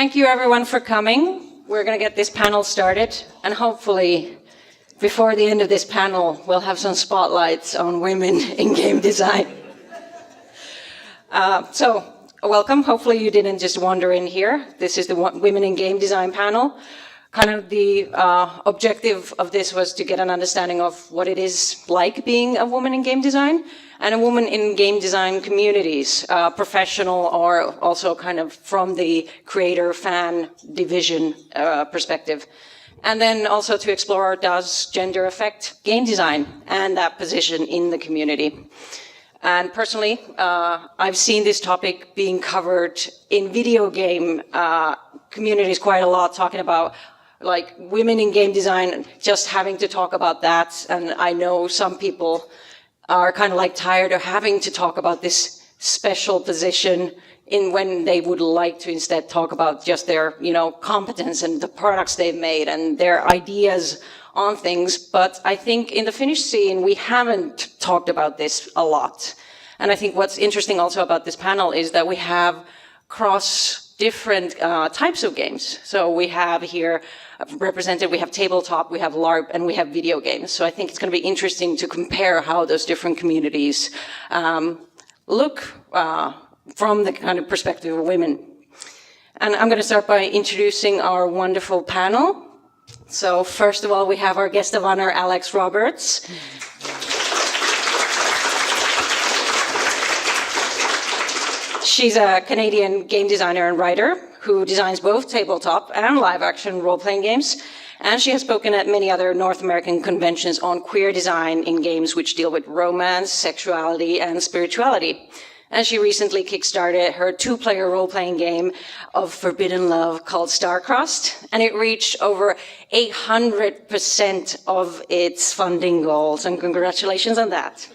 thank you everyone for coming. We're going to get this panel started, and hopefully before the end of this panel we'll have some spotlights on women in game design. So welcome. Hopefully you didn't just wander in here. This is the Women in Game Design panel. Kind of the objective of this was to get an understanding of what it is like being a woman in game design and a woman in game design communities, professional or also kind of from the creator fan division perspective. And then also to explore, does gender affect game design and that position in the community? And personally, I've seen this topic being covered in video game communities quite a lot, talking about like women in game design, just having to talk about that. And I know some people are kind of like tired of having to talk about this special position in when they would like to instead talk about just their, competence and the products they've made and their ideas on things. But I think in the Finnish scene, we haven't talked about this a lot. And I think what's interesting also about this panel is that we have cross different types of games. So we have here represented, we have tabletop, we have LARP, and we have video games. So I think it's going to be interesting to compare how those different communities look from the kind of perspective of women. And I'm going to start by introducing our wonderful panel. So first of all, we have our guest of honor, Alex Roberts. She's a Canadian game designer and writer who designs both tabletop and live-action role-playing games. And she has spoken at many other North American conventions on queer design in games which deal with romance, sexuality, and spirituality. And she recently kickstarted her 2-player role-playing game of forbidden love called Star-Crossed, and it reached over 800% of its funding goals. And congratulations on that.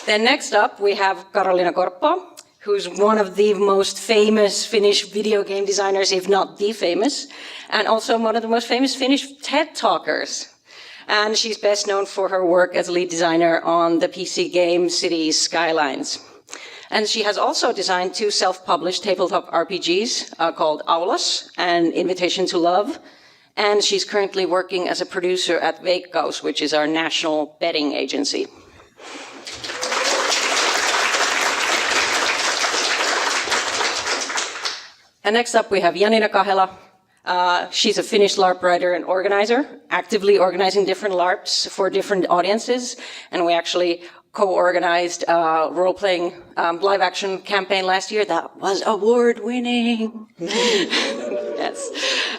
Then next up, we have Karoliina Korppoo, who's one of the most famous Finnish video game designers, if not the famous, and also one of the most famous Finnish TED Talkers. And she's best known for her work as lead designer on the PC game Cities Skylines. And she has also designed 2 self-published tabletop RPGs called Aulas and Invitation to Love. And she's currently working as a producer at Veikkaus, which is our national betting agency. And next up, we have Janina Kahela. She's a Finnish LARP writer and organizer, actively organizing different LARPs for different audiences. And we actually co-organized a role-playing live-action campaign last year that was award-winning. Yes.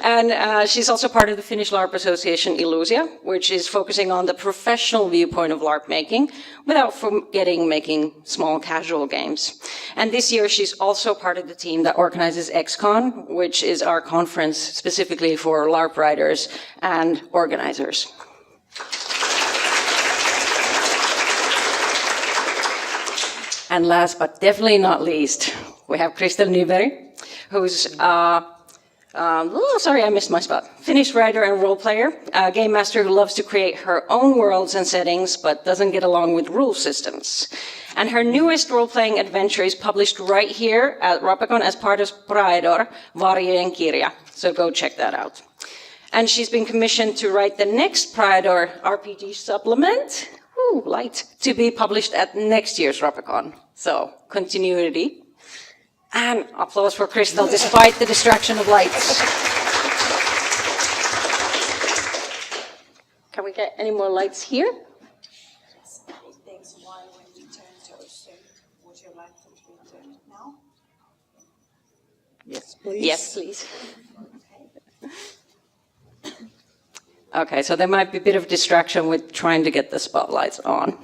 And she's also part of the Finnish LARP Association Illusia, which is focusing on the professional viewpoint of LARP making without forgetting making small casual games. And this year she's also part of the team that organizes XCon, which is our conference specifically for LARP writers and organizers. And last but definitely not least, we have Kristel Nyberg, who's sorry, I missed my spot. Finnish writer and role player, a game master who loves to create her own worlds and settings, but doesn't get along with rule systems. And her newest role-playing adventure is published right here at Ropecon as part of Praedor, Varjojen kirja. So go check that out. And she's been commissioned to write the next Praedor RPG supplement, light, to be published at next year's Ropecon. So, continuity. And applause for Kristel, despite the distraction of lights. Can we get any more lights here? It takes a while when we turn those. So would you like them to be turned now? Yes, please. Yes, please. Okay, so there might be a bit of distraction with trying to get the spotlights on.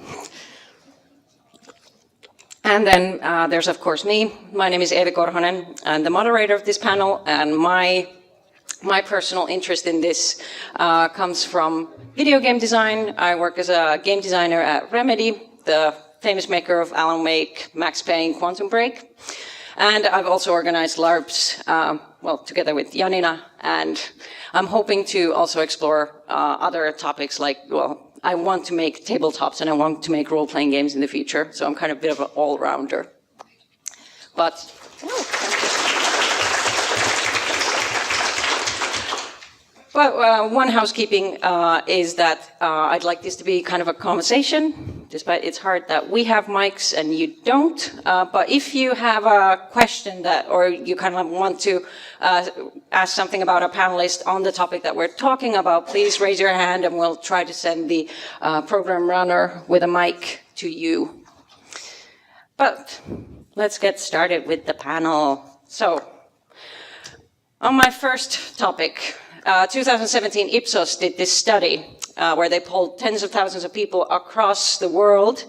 And then there's, of course, me. My name is Eevi Korhonen. I'm the moderator of this panel, and my personal interest in this comes from video game design. I work as a game designer at Remedy, the famous maker of Alan Wake, Max Payne, Quantum Break. And I've also organized LARPs, together with Janina, and I'm hoping to also explore other topics like, I want to make tabletops and I want to make role-playing games in the future, so I'm kind of a bit of an all-rounder. But one housekeeping is that I'd like this to be kind of a conversation, despite it's hard that we have mics and you don't. But if you have a question that, or you kind of want to ask something about a panelist on the topic that we're talking about, please raise your hand and we'll try to send the program runner with a mic to you. But let's get started with the panel. So, on my first topic, 2017 Ipsos did this study where they polled tens of thousands of people across the world,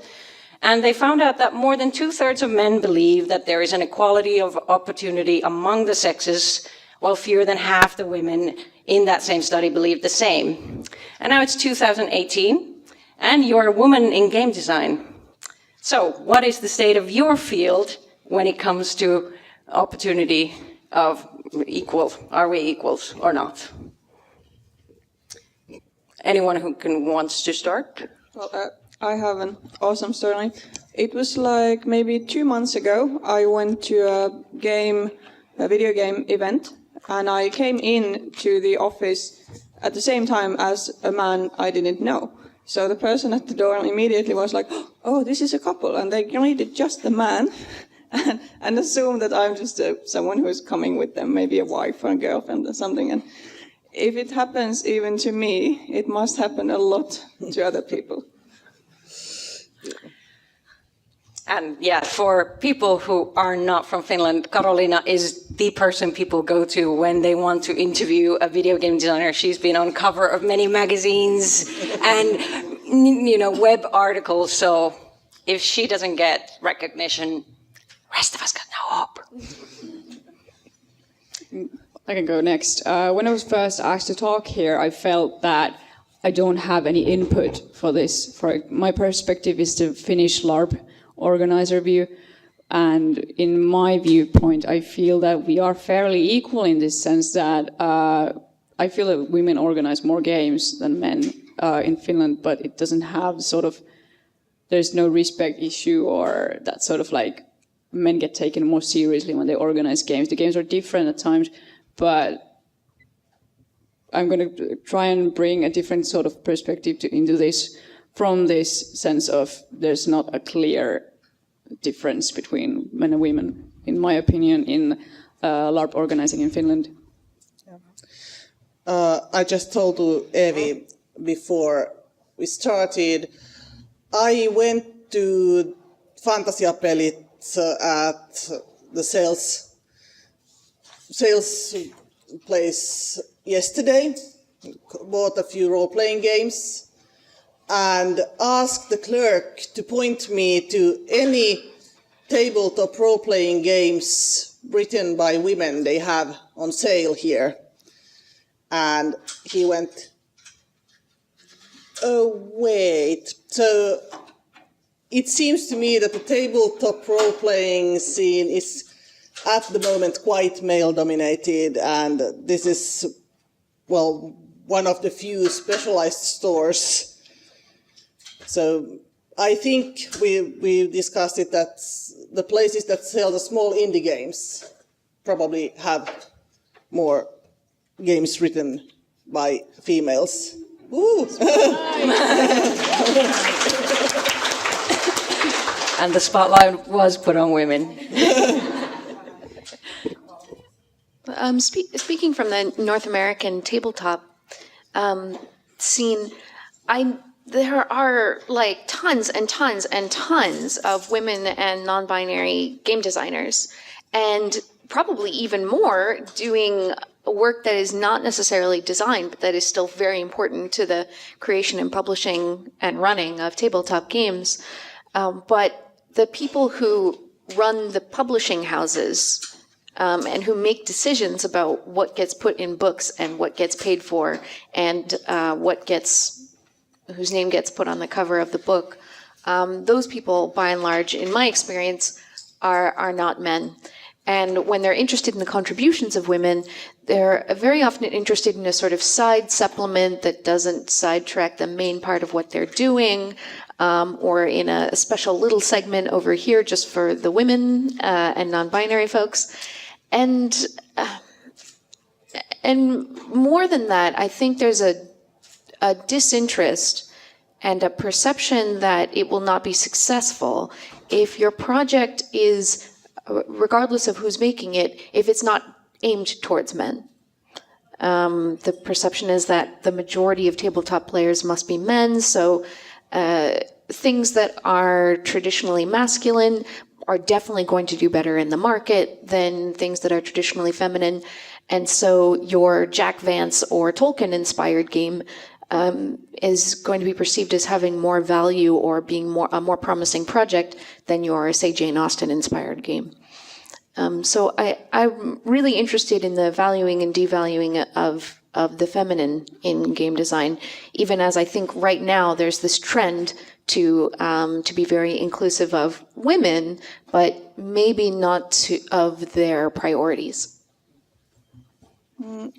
and they found out that more than 2/3 of men believe that there is an equality of opportunity among the sexes, while fewer than half the women in that same study believed the same. And now it's 2018, and you're a woman in game design. So, what is the state of your field when it comes to opportunity of equal? Are we equals or not? Anyone who wants to start? Well, I have an awesome story. It was like maybe 2 months ago. I went to a video game event, and I came in to the office at the same time as a man I didn't know. So the person at the door immediately was like, "Oh, this is a couple," and they greeted just the man. And assume that I'm just someone who is coming with them, maybe a wife or a girlfriend or something. And if it happens even to me, it must happen a lot to other people. And yeah, for people who are not from Finland, Karoliina is the person people go to when they want to interview a video game designer. She's been on cover of many magazines and, web articles. So if she doesn't get recognition, rest of us got no hope. I can go next. When I was first asked to talk here, I felt that I don't have any input for this. My perspective is the Finnish LARP organizer view. And in my viewpoint, I feel that we are fairly equal in this sense that I feel that women organize more games than men in Finland, but it doesn't have there's no respect issue or that sort of like, men get taken more seriously when they organize games. The games are different at times, but I'm going to try and bring a different sort of perspective into this from this sense of there's not a clear difference between men and women, in my opinion, in LARP organizing in Finland. I just told to Evi before we started, I went to Fantasiapelit at the sales place yesterday, bought a few role-playing games, and asked the clerk to point me to any tabletop role-playing games written by women they have on sale here. And he went, "Oh, wait, so it seems to me that the tabletop role-playing scene is at the moment quite male-dominated, and this is, well, one of the few specialized stores." So I think we discussed it that the places that sell the small indie games probably have more games written by females. Woo! And the spotlight was put on women. Speaking from the North American tabletop scene, there are like tons and tons and tons of women and non-binary game designers, and probably even more doing work that is not necessarily design, but that is still very important to the creation and publishing and running of tabletop games. But the people who run the publishing houses and who make decisions about what gets put in books and what gets paid for and whose name gets put on the cover of the book, those people, by and large, in my experience, are not men. And when they're interested in the contributions of women, they're very often interested in a sort of side supplement that doesn't sidetrack the main part of what they're doing. or in a special little segment over here just for the women and non-binary folks. And more than that, I think there's a disinterest and a perception that it will not be successful if your project is, regardless of who's making it, if it's not aimed towards men. The perception is that the majority of tabletop players must be men, so things that are traditionally masculine are definitely going to do better in the market than things that are traditionally feminine. And so your Jack Vance or Tolkien-inspired game is going to be perceived as having more value or being a more promising project than your, say, Jane Austen-inspired game. So I'm really interested in the valuing and devaluing of the feminine in game design, even as I think right now there's this trend to be very inclusive of women, but maybe not of their priorities.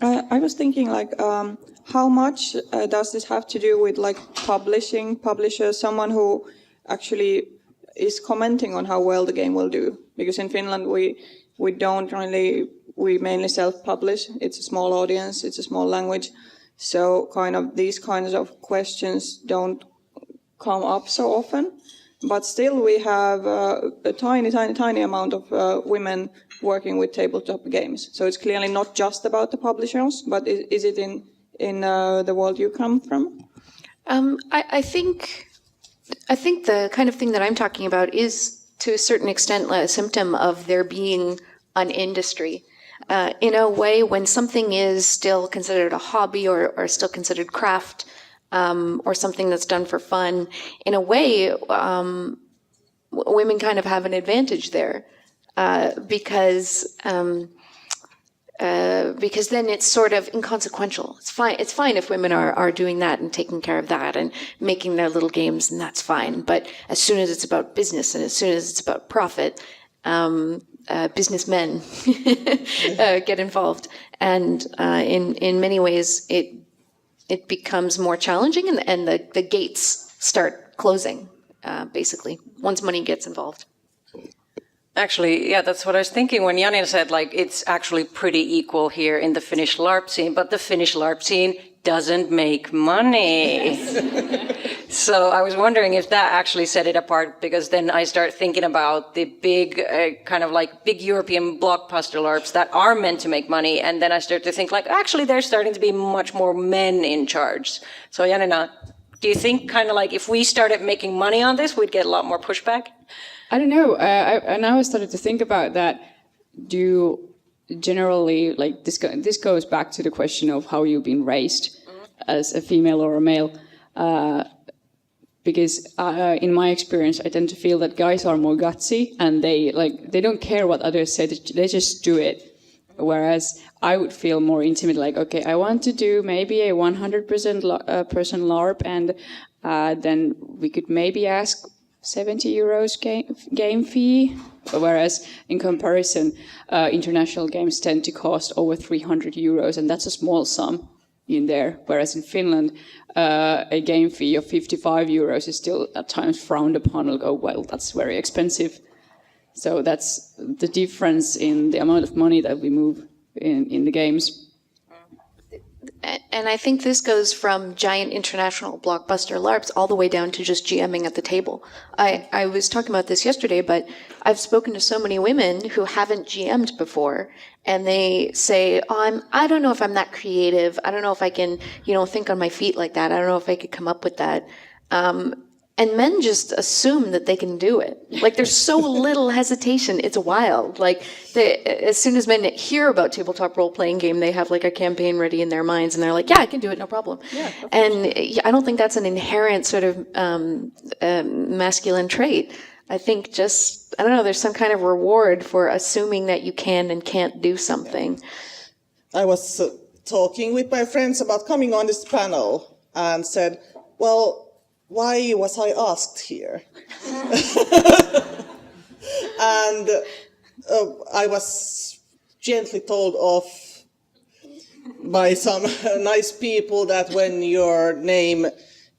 I was thinking, like, how much does this have to do with, like, publishers, someone who actually is commenting on how well the game will do? Because in Finland we don't really, we mainly self-publish. It's a small audience, it's a small language, so kind of these kinds of questions don't come up so often. But still we have a tiny amount of women working with tabletop games. So it's clearly not just about the publishers, but is it in the world you come from? I think the kind of thing that I'm talking about is, to a certain extent, a symptom of there being an industry. In a way, when something is still considered a hobby or still considered craft, or something that's done for fun, in a way, women kind of have an advantage there, because then it's sort of inconsequential. It's fine if women are doing that and taking care of that and making their little games, and that's fine. But as soon as it's about business and as soon as it's about profit, businessmen get involved, and in many ways it becomes more challenging, and the gates start closing, basically, once money gets involved. Actually, yeah, that's what I was thinking when Janina said, like, it's actually pretty equal here in the Finnish LARP scene, but the Finnish LARP scene doesn't make money. So I was wondering if that actually set it apart, because then I start thinking about the big, kind of like big European blockbuster LARPs that are meant to make money, and then I start to think, like, actually there's starting to be much more men in charge. So Janina, do you think kind of like if we started making money on this, we'd get a lot more pushback? I don't know. I now started to think about that. Do generally, like, this goes back to the question of how you've been raised as a female or a male. Because in my experience, I tend to feel that guys are more gutsy and they don't care what others say. They just do it. Whereas I would feel more intimate, like, okay, I want to do maybe a 100% person LARP, and then we could maybe ask €70 game fee, whereas in comparison, international games tend to cost over €300, and that's a small sum in there. Whereas in Finland, a game fee of €55 is still at times frowned upon. Like, oh, well, that's very expensive. So that's the difference in the amount of money that we move in the games. And I think this goes from giant international blockbuster LARPs all the way down to just GMing at the table. I was talking about this yesterday, but I've spoken to so many women who haven't GM'd before, and they say, oh, I don't know if I'm that creative. I don't know if I can, think on my feet like that. I don't know if I could come up with that. And men just assume that they can do it. Like, there's so little hesitation. It's wild. Like, as soon as men hear about tabletop role-playing game, they have like a campaign ready in their minds, and they're like, yeah, I can do it, no problem. Yeah, and I don't think that's an inherent sort of masculine trait. I think just, I don't know, there's some kind of reward for assuming that you can and can't do something. I was talking with my friends about coming on this panel and said, well, why was I asked here? And I was gently told off by some nice people that when your name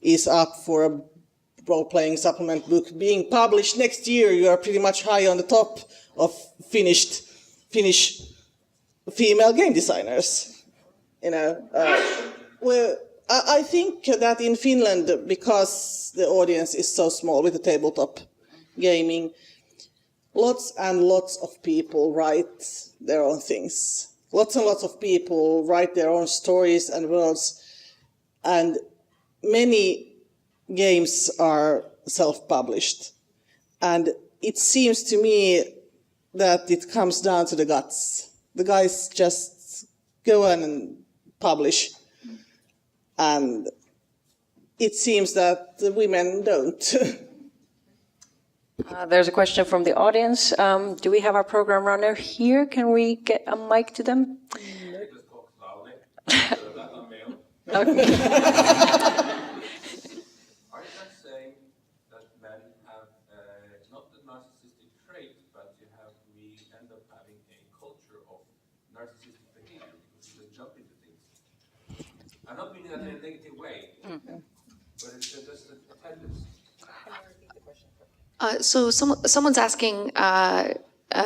is up for a role-playing supplement book being published next year, you are pretty much high on the top of Finnish female game designers. Well, I think that in Finland, because the audience is so small with the tabletop gaming, lots and lots of people write their own things. Lots and lots of people write their own stories and worlds, and many games are self-published. And it seems to me that it comes down to the guts. The guys just go on and publish. And it seems that the women don't. There's a question from the audience. Do we have our program runner here? Can we get a mic to them? Okay. Are you not saying that men have not the narcissistic trait, but we end up having a culture of narcissistic behavior because we just jump into things? I'm not meaning that in a negative way, but it's just a tendency. So someone's asking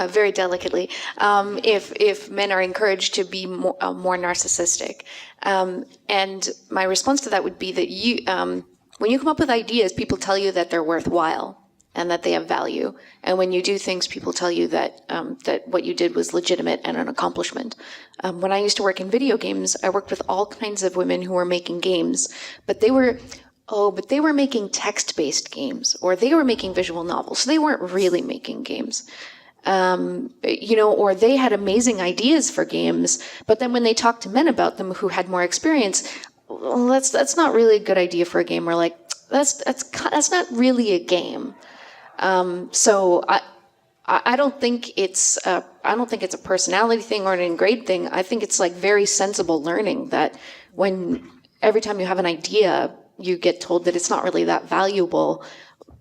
very delicately if men are encouraged to be more narcissistic, and my response to that would be that when you come up with ideas, people tell you that they're worthwhile and that they have value, and when you do things, people tell you that that what you did was legitimate and an accomplishment. When I used to work in video games, I worked with all kinds of women who were making games, but they were making text-based games, or they were making visual novels. So they weren't really making games. Or they had amazing ideas for games, but then when they talked to men about them who had more experience, well, that's not really a good idea for a game. Or like, that's not really a game. So I don't think it's a personality thing or an ingrained thing. I think it's like very sensible learning that when every time you have an idea, you get told that it's not really that valuable.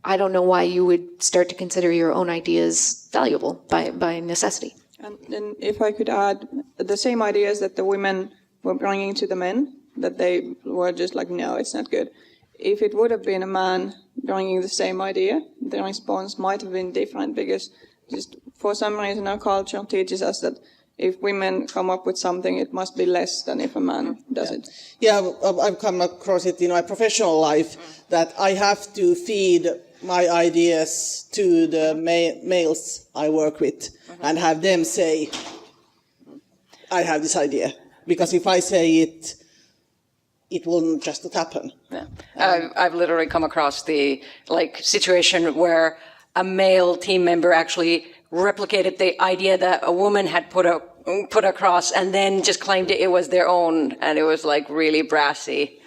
I don't know why you would start to consider your own ideas valuable by necessity. And then if I could add, the same ideas that the women were bringing to the men, that they were just like, no, it's not good. If it would have been a man bringing the same idea, the response might have been different, because just for some reason our culture teaches us that if women come up with something, it must be less than if a man does it. Yeah, I've come across it in my professional life, that I have to feed my ideas to the males I work with and have them say, I have this idea. Because if I say it, it will just not happen. Yeah. I've literally come across the situation where a male team member actually replicated the idea that a woman had put across, and then just claimed it was their own, and it was like really brassy.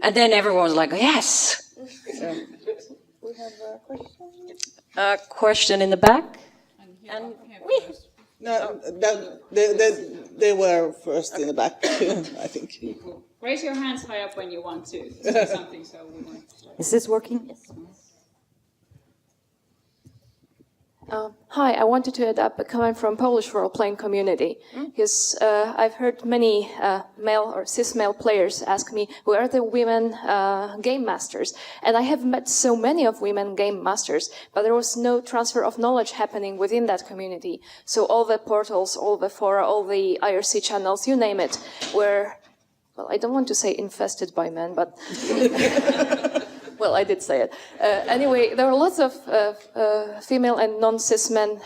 And then everyone was like, yes. We have a question. A question in the back. And No, they were first in the back, I think. Raise your hands high up when you want to say something, so we want. Is this working? Yes. Hi, I wanted to add up coming from Polish role-playing community, because I've heard many male or cis-male players ask me, who are the women game masters? And I have met so many of women game masters, but there was no transfer of knowledge happening within that community. So all the portals, all the fora, all the IRC channels, you name it, were, well, I don't want to say infested by men, but... Well, I did say it. Anyway, there were lots of female and non-cis men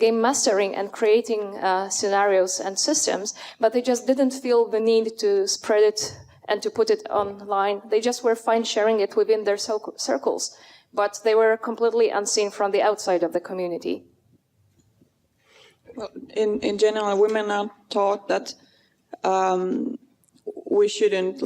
game mastering and creating scenarios and systems, but they just didn't feel the need to spread it and to put it online. They just were fine sharing it within their circles, but they were completely unseen from the outside of the community. Well, in general, women are taught that we shouldn't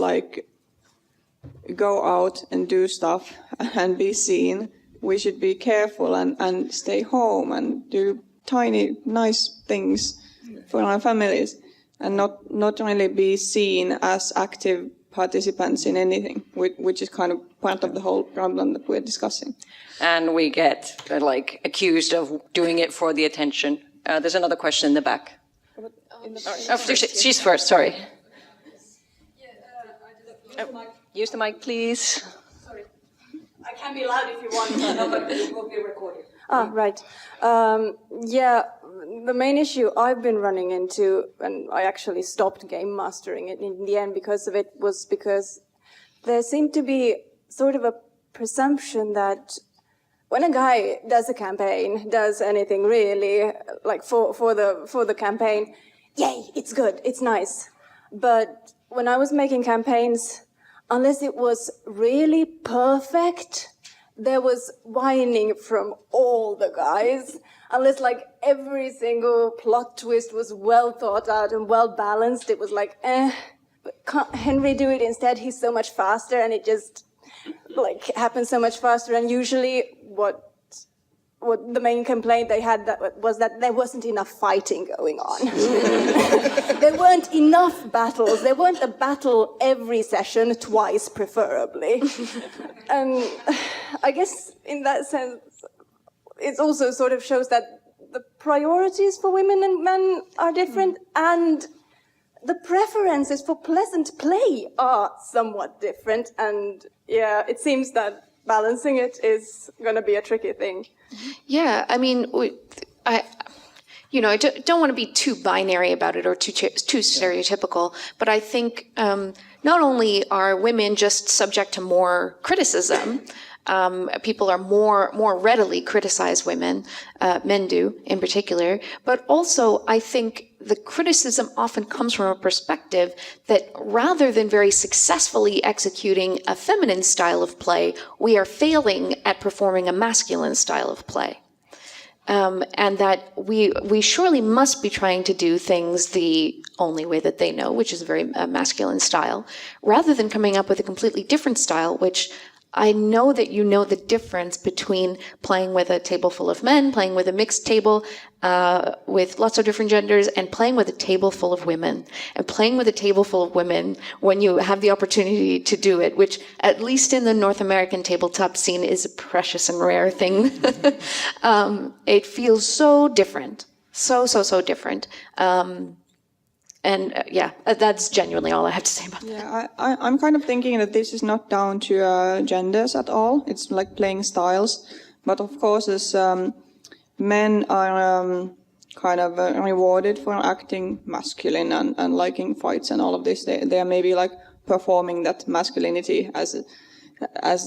go out and do stuff and be seen. We should be careful and stay home and do tiny, nice things for our families, and not really be seen as active participants in anything, which is kind of part of the whole problem that we're discussing. And we get accused of doing it for the attention. There's another question in the back. She's first, sorry. Use the mic, please. Sorry. I can be loud if you want, but it will be recorded. Ah, right. Yeah, the main issue I've been running into, and I actually stopped game mastering it in the end because of it, was because there seemed to be sort of a presumption that when a guy does a campaign, does anything really, like for the campaign, yay, it's good, it's nice. But when I was making campaigns, unless it was really perfect, there was whining from all the guys. Unless like every single plot twist was well thought out and well balanced, it was like, but can't Henry do it instead? He's so much faster, and it just like happens so much faster. And usually what the main complaint they had was that there wasn't enough fighting going on. There weren't enough battles. There weren't a battle every session, twice preferably. And I guess in that sense, it also sort of shows that the priorities for women and men are different, and the preferences for pleasant play are somewhat different. And yeah, it seems that balancing it is going to be a tricky thing. Yeah, I mean, I don't want to be too binary about it or too stereotypical, but I think not only are women just subject to more criticism, people are more readily criticize women, men do in particular, but also I think the criticism often comes from a perspective that rather than very successfully executing a feminine style of play, we are failing at performing a masculine style of play. And that we surely must be trying to do things the only way that they know, which is a very masculine style, rather than coming up with a completely different style, which I know that you know the difference between playing with a table full of men, playing with a mixed table with lots of different genders, and playing with a table full of women. And playing with a table full of women when you have the opportunity to do it, which at least in the North American tabletop scene is a precious and rare thing. It feels so different. So different. Yeah, that's genuinely all I have to say about that. Yeah, I'm kind of thinking that this is not down to genders at all. It's like playing styles. But of course, as men are kind of rewarded for acting masculine and liking fights and all of this, they are maybe like performing that masculinity as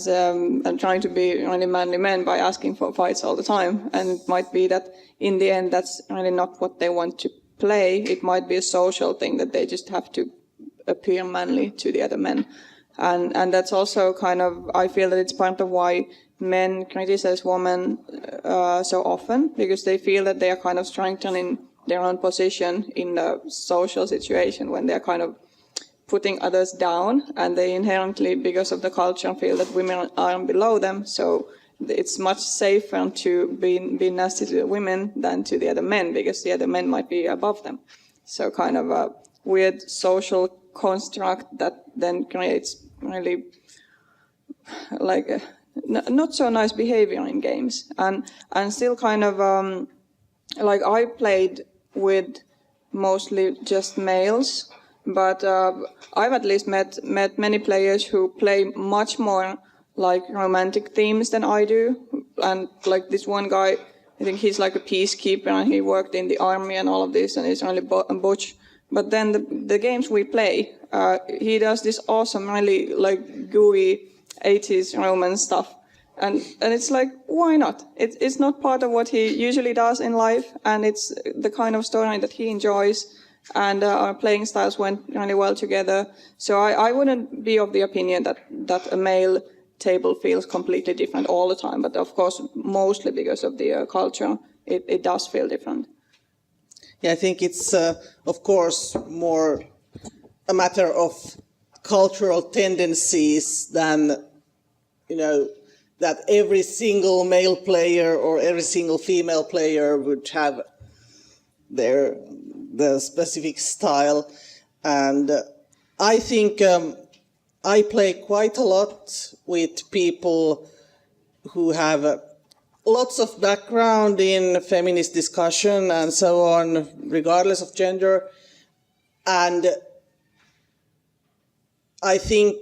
and trying to be really manly men by asking for fights all the time. And it might be that in the end, that's really not what they want to play. It might be a social thing that they just have to appear manly to the other men. And that's also kind of, I feel that it's part of why men criticize women so often, because they feel that they are kind of strengthening their own position in a social situation when they're kind of putting others down, and they inherently, because of the culture, feel that women are below them. So it's much safer to be nasty to the women than to the other men, because the other men might be above them. So kind of a weird social construct that then creates really like not so nice behavior in games. And still kind of like I played with mostly just males, but I've at least met many players who play much more like romantic themes than I do. And like this one guy, I think he's like a peacekeeper and he worked in the army and all of this, and he's really butch. But then the games we play, he does this awesome, really like gooey 80s romance stuff. And it's like, why not? It's not part of what he usually does in life, and it's the kind of story that he enjoys, and our playing styles went really well together. So I wouldn't be of the opinion that a male table feels completely different all the time, but of course, mostly because of the culture, it does feel different. Yeah, I think it's, of course, more a matter of cultural tendencies than, that every single male player or every single female player would have the specific style. And I think I play quite a lot with people who have lots of background in feminist discussion and so on, regardless of gender. And I think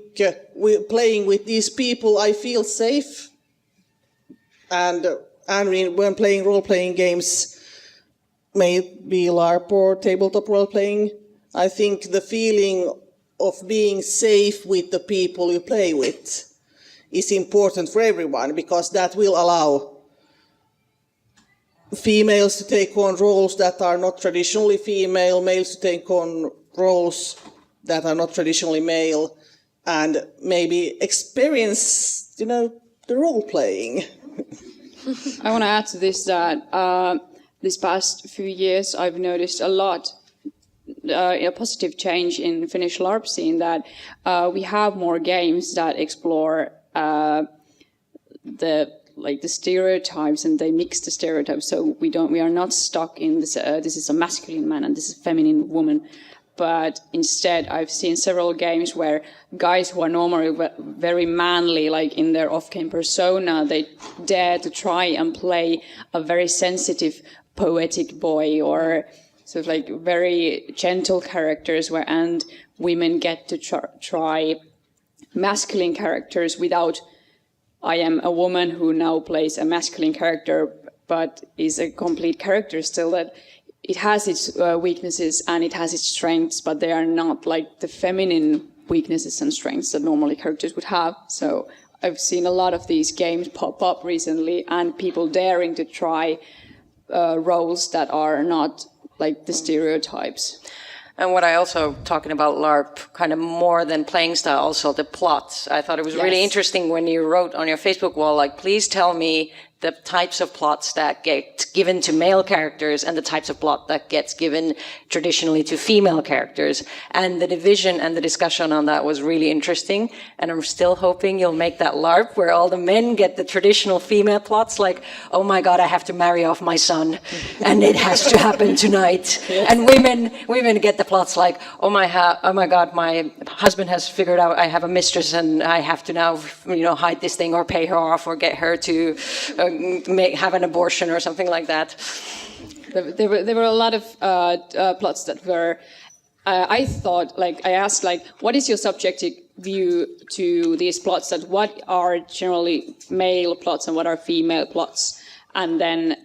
playing with these people, I feel safe And when playing role-playing games, may it be LARP or tabletop role-playing, I think the feeling of being safe with the people you play with is important for everyone, because that will allow females to take on roles that are not traditionally female, males to take on roles that are not traditionally male, and maybe experience, the role-playing. I want to add to this that this past few years I've noticed a lot a positive change in Finnish LARP scene, that we have more games that explore the stereotypes, and they mix the stereotypes, so we are not stuck in this this is a masculine man and this is a feminine woman. But instead, I've seen several games where guys who are normally very manly, like in their off-game persona, they dare to try and play a very sensitive, poetic boy, or sort of like very gentle characters, and women get to try masculine characters without, I am a woman who now plays a masculine character, but is a complete character still, that it has its weaknesses and it has its strengths, but they are not like the feminine weaknesses and strengths that normally characters would have. So I've seen a lot of these games pop up recently, and people daring to try roles that are not like the stereotypes. And what I also, talking about LARP, kind of more than playing style, also the plots. I thought it was really interesting when you wrote on your Facebook wall, like, please tell me the types of plots that get given to male characters and the types of plot that gets given traditionally to female characters. And the division and the discussion on that was really interesting. And I'm still hoping you'll make that LARP where all the men get the traditional female plots, like, oh my God, I have to marry off my son and it has to happen tonight. Yes. And women get the plots like, oh my God, my husband has figured out I have a mistress and I have to now, hide this thing or pay her off or get her to have an abortion or something like that. There were a lot of plots that were. I thought, I asked, what is your subjective view to these plots? That what are generally male plots and what are female plots? And then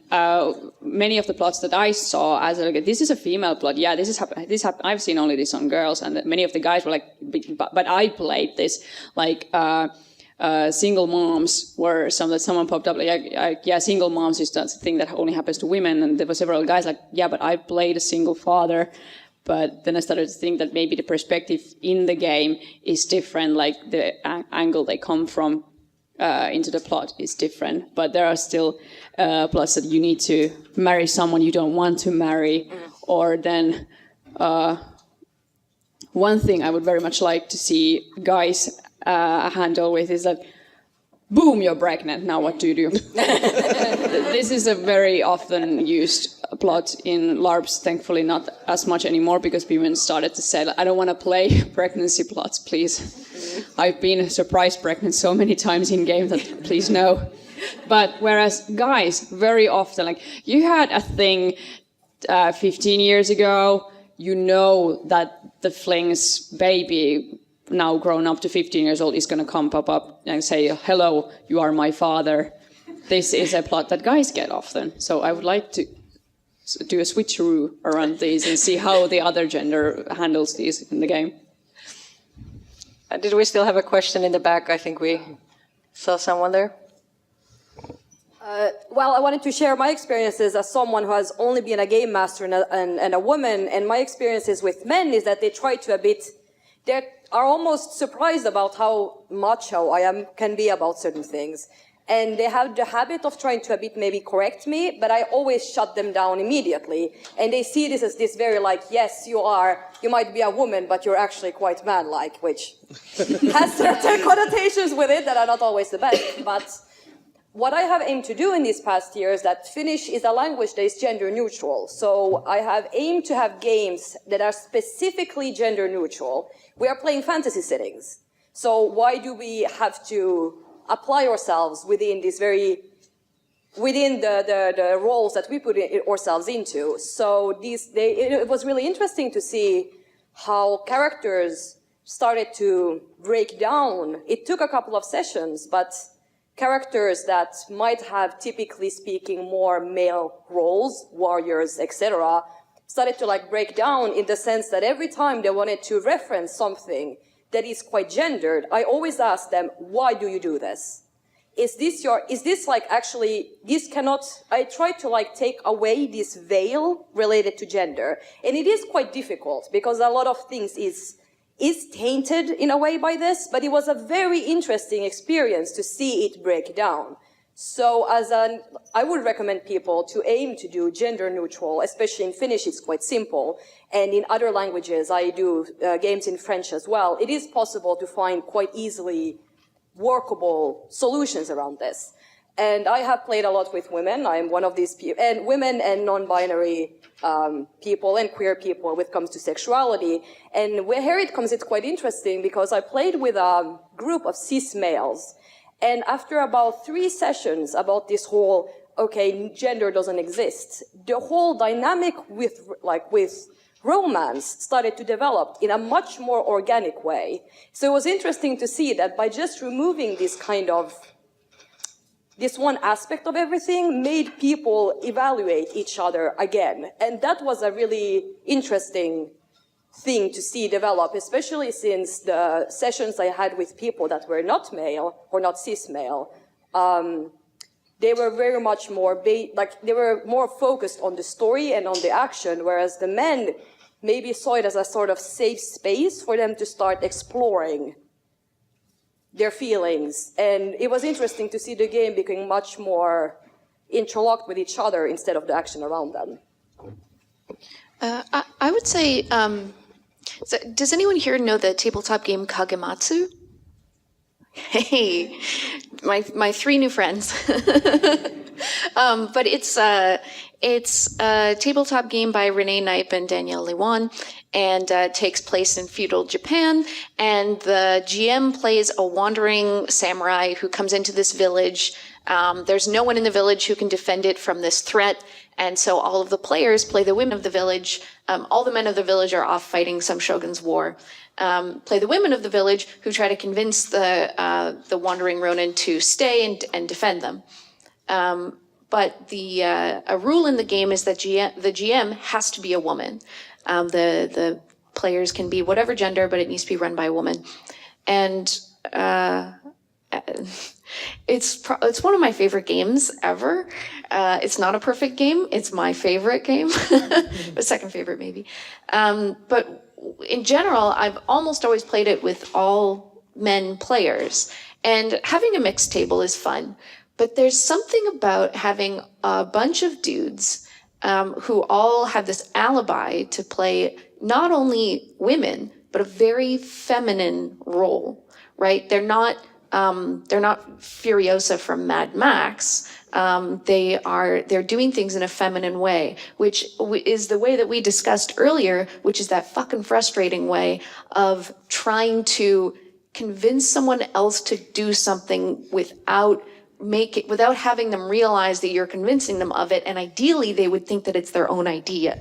many of the plots that I saw, as this is a female plot. Yeah, this happened. I've seen only this on girls, and many of the guys were like, but I played this single moms were someone popped up single moms is that thing that only happens to women, and there were several guys but I played a single father. But then I started to think that maybe the perspective in the game is different, like the angle they come from into the plot is different. But there are still plots that you need to marry someone you don't want to marry, or then one thing I would very much like to see guys handle with is that, boom, you're pregnant, now what do you do? This is a very often used plot in LARPs, thankfully not as much anymore, because women started to say, I don't want to play pregnancy plots, please. I've been surprise pregnant so many times in games that please no. But whereas guys, very often, you had a thing 15 years ago, that the fling's baby, now grown up to 15 years old, is going to pop up and say, hello, you are my father. This is a plot that guys get often. So I would like to do a switcheroo around these and see how the other gender handles these in the game. Did we still have a question in the back? I think we saw someone there. Well, I wanted to share my experiences as someone who has only been a game master and a woman. And my experiences with men is that they try to they are almost surprised about how macho I can be about certain things. And they have the habit of trying to maybe correct me, but I always shut them down immediately. And they see this as this very yes, you might be a woman, but you're actually quite man-like, which has certain connotations with it that are not always the best. But what I have aimed to do in these past years, that Finnish is a language that is gender neutral. So I have aimed to have games that are specifically gender neutral. We are playing fantasy settings. So why do we have to apply ourselves within the roles that we put ourselves into? So it was really interesting to see how characters started to break down. It took a couple of sessions, but characters that might have, typically speaking, more male roles, warriors, etc., started to like break down in the sense that every time they wanted to reference something that is quite gendered, I always ask them, why do you do this? Is this like actually, this cannot, I try to like take away this veil related to gender. And it is quite difficult because a lot of things is tainted in a way by this, but it was a very interesting experience to see it break down. So I would recommend people to aim to do gender neutral, especially in Finnish, it's quite simple. And in other languages, I do games in French as well. It is possible to find quite easily workable solutions around this. And I have played a lot with women. I'm one of these people, and women and non-binary people and queer people when it comes to sexuality. And here it comes, it's quite interesting because I played with a group of cis males. And after about 3 sessions about this whole, okay, gender doesn't exist, the whole dynamic with romance started to develop in a much more organic way. So it was interesting to see that by just removing this one aspect of everything made people evaluate each other again. And that was a really interesting thing to see develop, especially since the sessions I had with people that were not male or not cis male, they were very much more, they were more focused on the story and on the action, whereas the men maybe saw it as a sort of safe space for them to start exploring their feelings. And it was interesting to see the game becoming much more interlocked with each other instead of the action around them. I would say, so does anyone here know the tabletop game Kagematsu? Hey, my 3 new friends. But it's a tabletop game by Renee Knipe and Danielle Lewan, and takes place in feudal Japan. And the GM plays a wandering samurai who comes into this village. There's no one in the village who can defend it from this threat. And so all of the players play the women of the village. All the men of the village are off fighting some shogun's war. Play the women of the village who try to convince the wandering Ronin to stay and defend them. But a rule in the game is that the GM has to be a woman. The players can be whatever gender, but it needs to be run by a woman. And it's one of my favorite games ever. It's not a perfect game. It's my favorite game, but second favorite maybe. But in general, I've almost always played it with all men players. And having a mixed table is fun. But there's something about having a bunch of dudes who all have this alibi to play not only women, but a very feminine role, right? They're not Furiosa from Mad Max. They're doing things in a feminine way, which is the way that we discussed earlier, which is that fucking frustrating way of trying to convince someone else to do something without having them realize that you're convincing them of it, and ideally they would think that it's their own idea.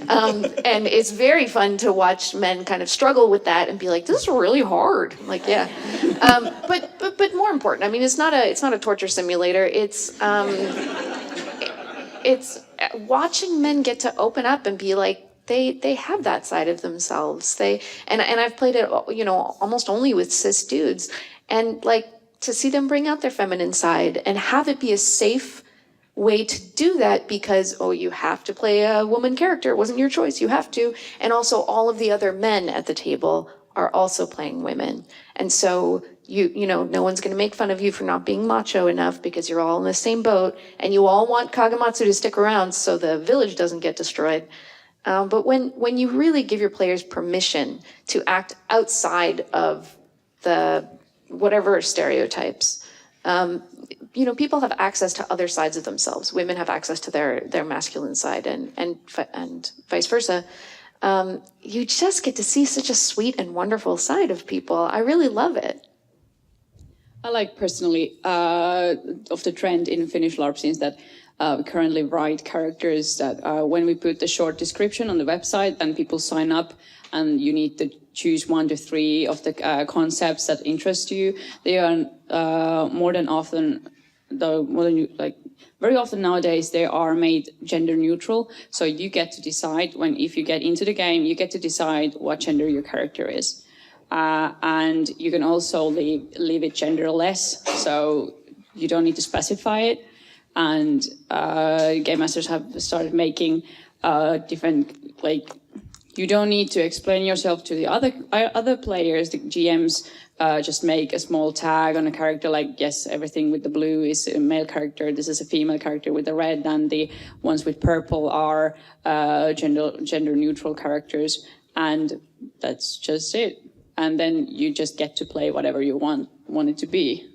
And it's very fun to watch men kind of struggle with that and be like, this is really hard. Like, yeah. But more important, I mean, it's not a torture simulator. It's watching men get to open up and be like, they have that side of themselves. And I've played it, almost only with cis dudes, and like, to see them bring out their feminine side and have it be a safe way to do that because, you have to play a woman character. It wasn't your choice. You have to. And also all of the other men at the table are also playing women. And so, no one's going to make fun of you for not being macho enough because you're all in the same boat and you all want Kagematsu to stick around so the village doesn't get destroyed. But when you really give your players permission to act outside of the whatever stereotypes, people have access to other sides of themselves. Women have access to their masculine side and vice versa. You just get to see such a sweet and wonderful side of people. I really love it. I like personally of the trend in Finnish LARP scenes that we currently write characters that when we put the short description on the website, then people sign up, and you need to choose 1 to 3 of the concepts that interest you. They are very often nowadays they are made gender neutral. So you get to decide if you get into the game, you get to decide what gender your character is. And you can also leave it genderless, so you don't need to specify it. And game masters have started making different, you don't need to explain yourself to the other players. The GMs just make a small tag on a character, like, yes, everything with the blue is a male character, this is a female character with the red, and the ones with purple are gender neutral characters, and that's just it. And then you just get to play whatever you want it to be.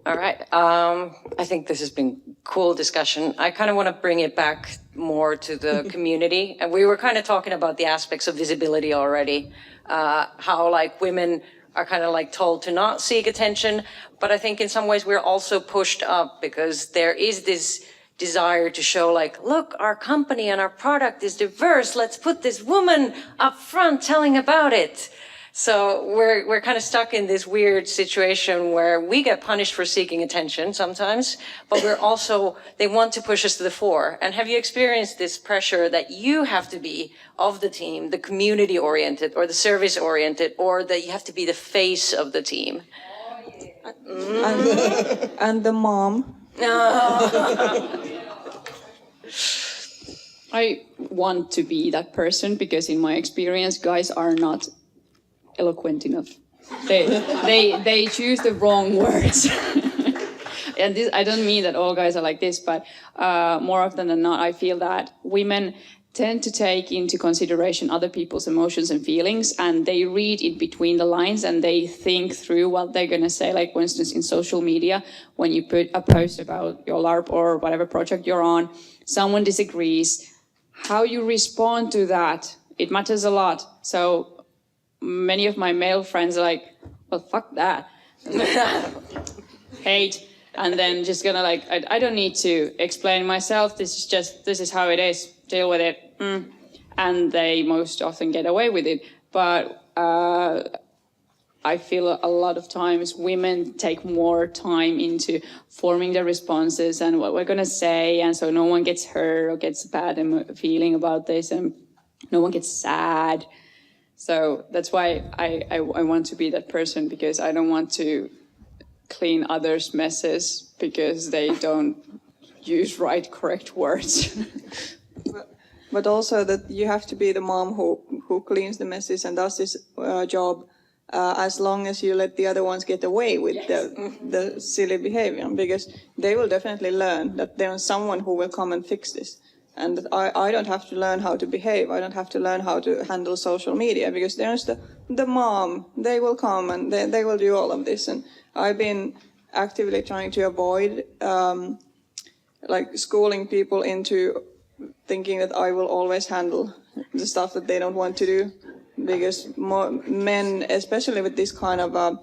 All right. I think this has been cool discussion. I kind of want to bring it back more to the community. And we were kind of talking about the aspects of visibility already, how like women are kind of like told to not seek attention. But I think in some ways we're also pushed up because there is this desire to show like, look, our company and our product is diverse. Let's put this woman up front telling about it. So we're kind of stuck in this weird situation where we get punished for seeking attention sometimes, but they want to push us to the fore. And have you experienced this pressure that you have to be of the team, the community oriented or the service oriented, or that you have to be the face of the team? And the mom. I want to be that person because in my experience, guys are not eloquent enough. They choose the wrong words. And this, I don't mean that all guys are like this, but more often than not, I feel that women tend to take into consideration other people's emotions and feelings, and they read in between the lines and they think through what they're going to say. Like, for instance, in social media, when you put a post about your LARP or whatever project you're on, someone disagrees. How you respond to that, it matters a lot. So many of my male friends are like, well, fuck that. Hate. And then just gonna like, I don't need to explain myself. This is how it is. Deal with it. And they most often get away with it. But I feel a lot of times women take more time into forming their responses and what we're gonna say. And so no one gets hurt or gets a bad feeling about this, and no one gets sad. So that's why I want to be that person, because I don't want to clean others' messes because they don't use correct words. But also that you have to be the mom who cleans the messes and does this job as long as you let the other ones get away with the silly behavior, because they will definitely learn that there's someone who will come and fix this. And I don't have to learn how to behave. I don't have to learn how to handle social media, because there's the mom. They will come and they will do all of this. And I've been actively trying to avoid schooling people into thinking that I will always handle the stuff that they don't want to do, because more men, especially with this kind of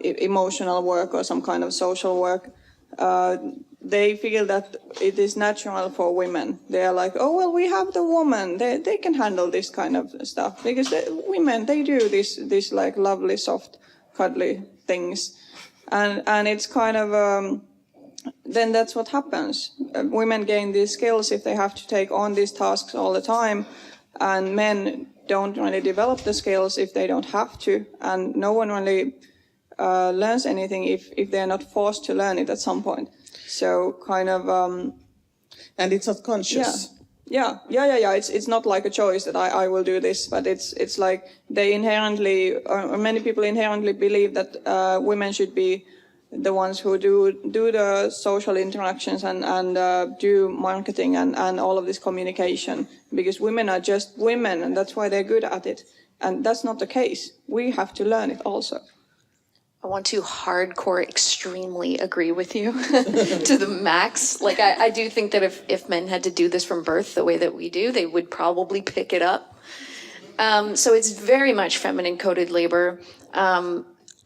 emotional work or some kind of social work, they feel that it is natural for women. They are like, oh, well, we have the woman. They can handle this kind of stuff, because women, they do this like lovely, soft, cuddly things. And it's kind of, then that's what happens. Women gain these skills if they have to take on these tasks all the time, and men don't really develop the skills if they don't have to, and no one really learns anything if they're not forced to learn it at some point. So kind of... and it's not conscious. Yeah. It's not like a choice that I will do this, but it's like they inherently, or many people inherently believe that women should be the ones who do the social interactions and do marketing and all of this communication, because women are just women and that's why they're good at it. And that's not the case. We have to learn it also. I want to hardcore extremely agree with you to the max. Like, I do think that if men had to do this from birth the way that we do, they would probably pick it up. So it's very much feminine coded labor.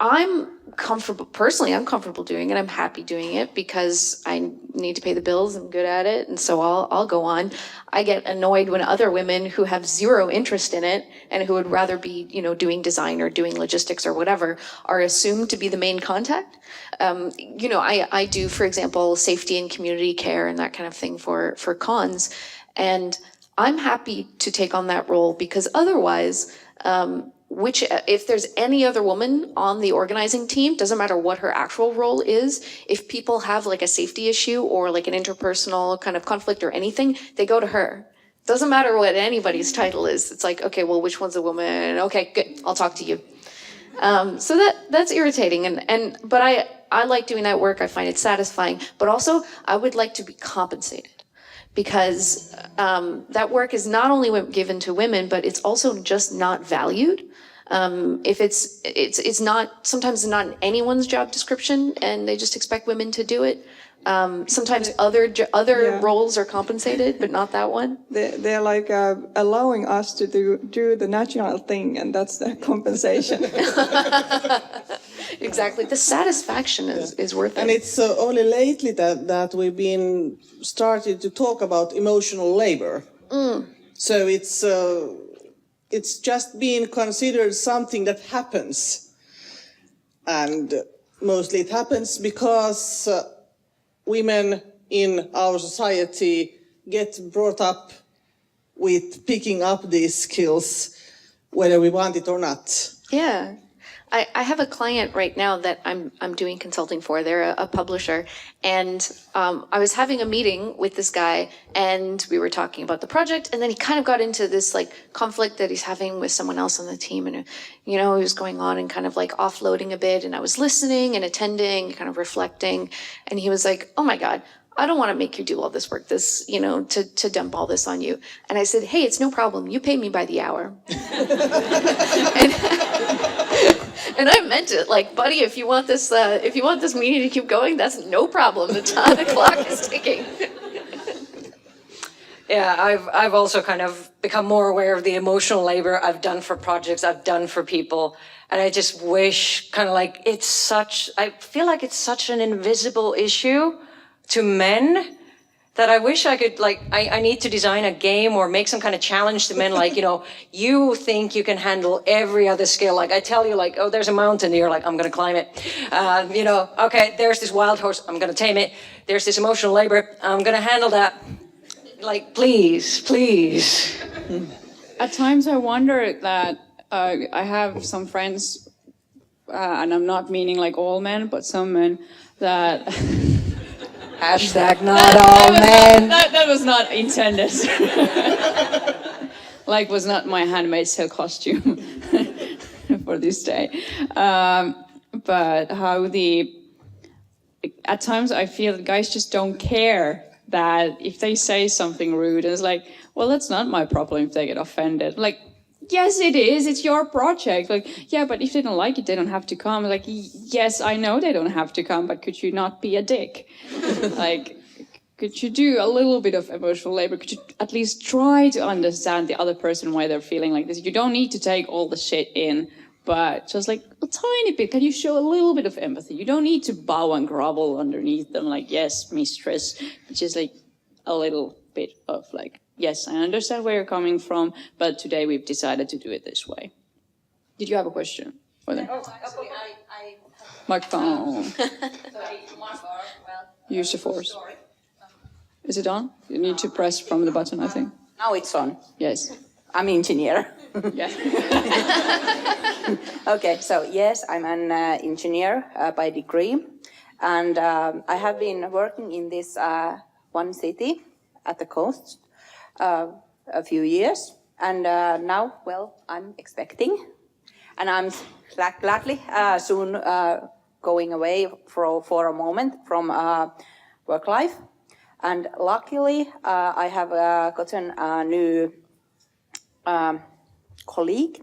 I'm comfortable doing it. I'm happy doing it because I need to pay the bills. I'm good at it. And so I'll go on. I get annoyed when other women who have zero interest in it and who would rather be, doing design or doing logistics or whatever are assumed to be the main contact. I do, for example, safety and community care and that kind of thing for cons. And I'm happy to take on that role because otherwise, if there's any other woman on the organizing team, doesn't matter what her actual role is, if people have like a safety issue or like an interpersonal kind of conflict or anything, they go to her. Doesn't matter what anybody's title is. It's like, okay, well, which one's a woman? Okay, good, I'll talk to you. So that's irritating, but I like doing that work. I find it satisfying, but also I would like to be compensated. Because that work is not only given to women, but it's also just not valued. If it's not, sometimes not in anyone's job description, and they just expect women to do it. Sometimes other roles are compensated, but not that one. They're like allowing us to do the natural thing, and that's the compensation. Exactly. The satisfaction is worth it. And it's only lately that we've been started to talk about emotional labor. So it's just been considered something that happens. And mostly it happens because women in our society get brought up with picking up these skills, whether we want it or not. Yeah. I have a client right now that I'm doing consulting for. They're a publisher, and I was having a meeting with this guy, and we were talking about the project, and then he kind of got into this like conflict that he's having with someone else on the team, and he was going on and kind of like offloading a bit, and I was listening and attending, kind of reflecting, and he was like, "Oh my God, I don't want to make you do all this work, to dump all this on you." And I said, "Hey, it's no problem. You pay me by the hour." And I meant it, like, buddy, if you want this meeting to keep going, that's no problem. The clock is ticking. Yeah, I've also kind of become more aware of the emotional labor I've done for projects, I've done for people. And I just wish kind of like I feel like it's such an invisible issue to men that I wish I could, like, I need to design a game or make some kind of challenge to men, like, you think you can handle every other skill. Like, I tell you, like, oh, there's a mountain, you're like, I'm going to climb it. Okay, there's this wild horse, I'm going to tame it. There's this emotional labor, I'm going to handle that. Like, please. At times I wonder that I have some friends, and I'm not meaning like all men, but some men that... Hashtag not all men. That was not intended. Like, was not my Handmaid's Tale costume for this day. But how at times I feel that guys just don't care that if they say something rude, and it's like, well, that's not my problem if they get offended. Like, yes, it is. It's your project. Like, yeah, but if they don't like it, they don't have to come. Like, yes, I know they don't have to come, but could you not be a dick? Like, could you do a little bit of emotional labor? Could you at least try to understand the other person, why they're feeling like this? You don't need to take all the shit in, but just like a tiny bit. Can you show a little bit of empathy? You don't need to bow and grovel underneath them like, yes, mistress. Just like a little bit of like, yes, I understand where you're coming from, but today we've decided to do it this way. Did you have a question for them? Oh, actually, I Microphone. sorry, well, Use the force. Is it on? You need to press from the button, I think. Now it's on. Yes. I'm engineer. Yeah. Okay, so yes, I'm an engineer by degree, and I have been working in this one city at the coast a few years, and now, well, I'm expecting, and I'm gladly soon going away for a moment from work life, and luckily I have gotten a new colleague.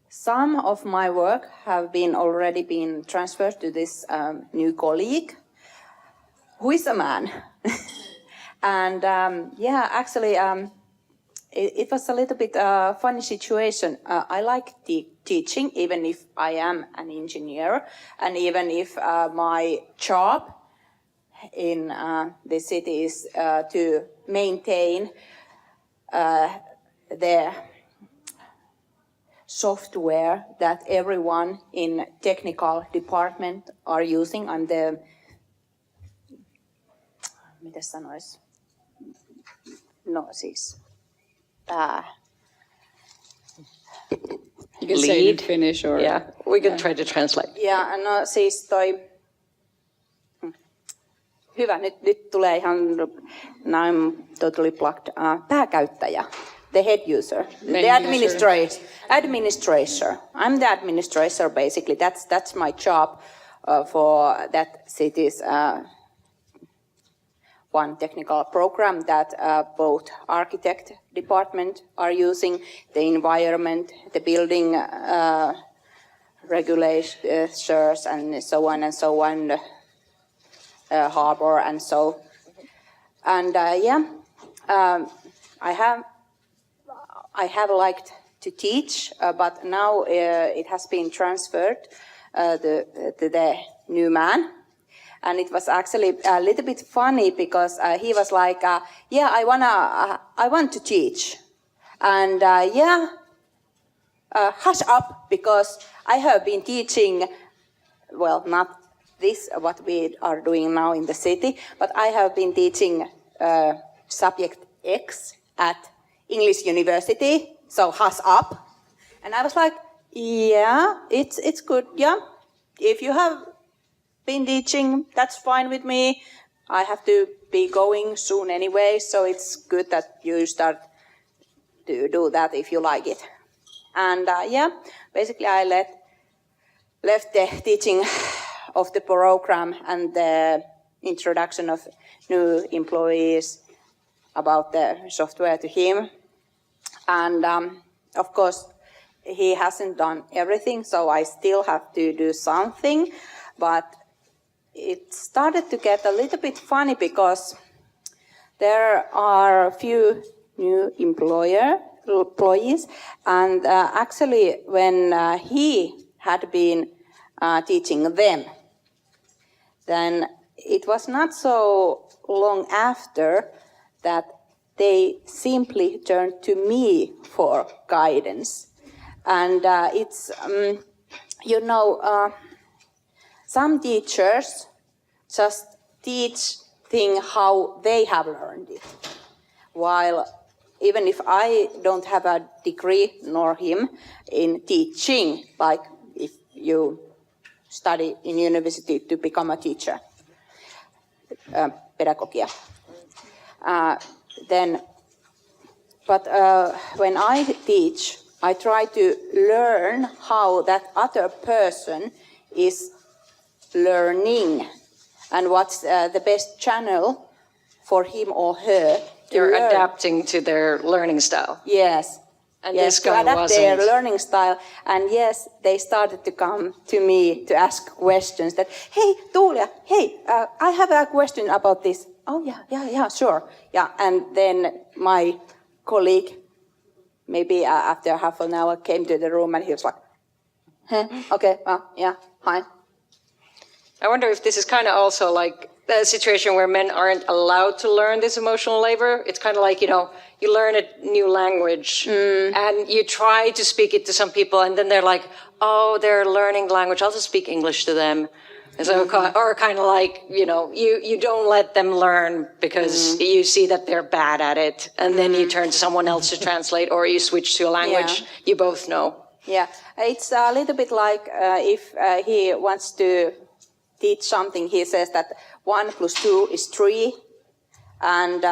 Some of my work have already been transferred to this new colleague, who is a man. And yeah, actually, it was a little bit funny situation. I like teaching, even if I am an engineer, and even if my job in the city is to maintain the software that everyone in technical department are using. I'm the, miten sanois? No siis. You can say it in Finnish or... Yeah, we can try to translate. Ja no siis toi... Hyvä, nyt tulee ihan... Now I'm totally plugged. Pääkäyttäjä. The head user. The administrator. I'm the administrator basically. That's my job for that city's one technical program that both architect department are using, the environment, the building regulations and so on, harbor and so. And I have liked to teach, but now it has been transferred to the new man. And it was actually a little bit funny because he was like, "Yeah, I want to teach," and hush up because I have been teaching. Well, not this what we are doing now in the city, but I have been teaching subject X at English University. So hush up, and I was like, "Yeah, it's good. Yeah, if you have been teaching, that's fine with me. I have to be going soon anyway, so it's good that you start to do that if you like it." And basically I left the teaching of the program and the introduction of new employees about the software to him. And of course, he hasn't done everything, so I still have to do something. But it started to get a little bit funny because there are a few new employees, and actually when he had been teaching them, then it was not so long after that they simply turned to me for guidance. And it's, some teachers just teach things how they have learned it. While even if I don't have a degree, nor him, in teaching, like if you study in university to become a teacher, pedagogia, but when I teach, I try to learn how that other person is learning and what's the best channel for him or her. You're adapting to their learning style. Yes. And yes, this to guy adapt wasn't. their learning style. And yes, they started to come to me to ask questions that, hey, Tuulia, hey, I have a question about this. Oh, yeah, sure. Yeah, and then my colleague, maybe after half an hour, came to the room and he was like, okay, yeah, hi. I wonder if this is kind of also like the situation where men aren't allowed to learn this emotional labor. It's kind of like, you learn a new language and you try to speak it to some people and then they're like, oh, they're learning the language, I'll just speak English to them. And so, or kind of like, you don't let them learn because you see that they're bad at it and then you turn to someone else to translate or you switch to a language you both know. Yeah, it's a little bit like if he wants to teach something, he says that 1 + 2 is 3. And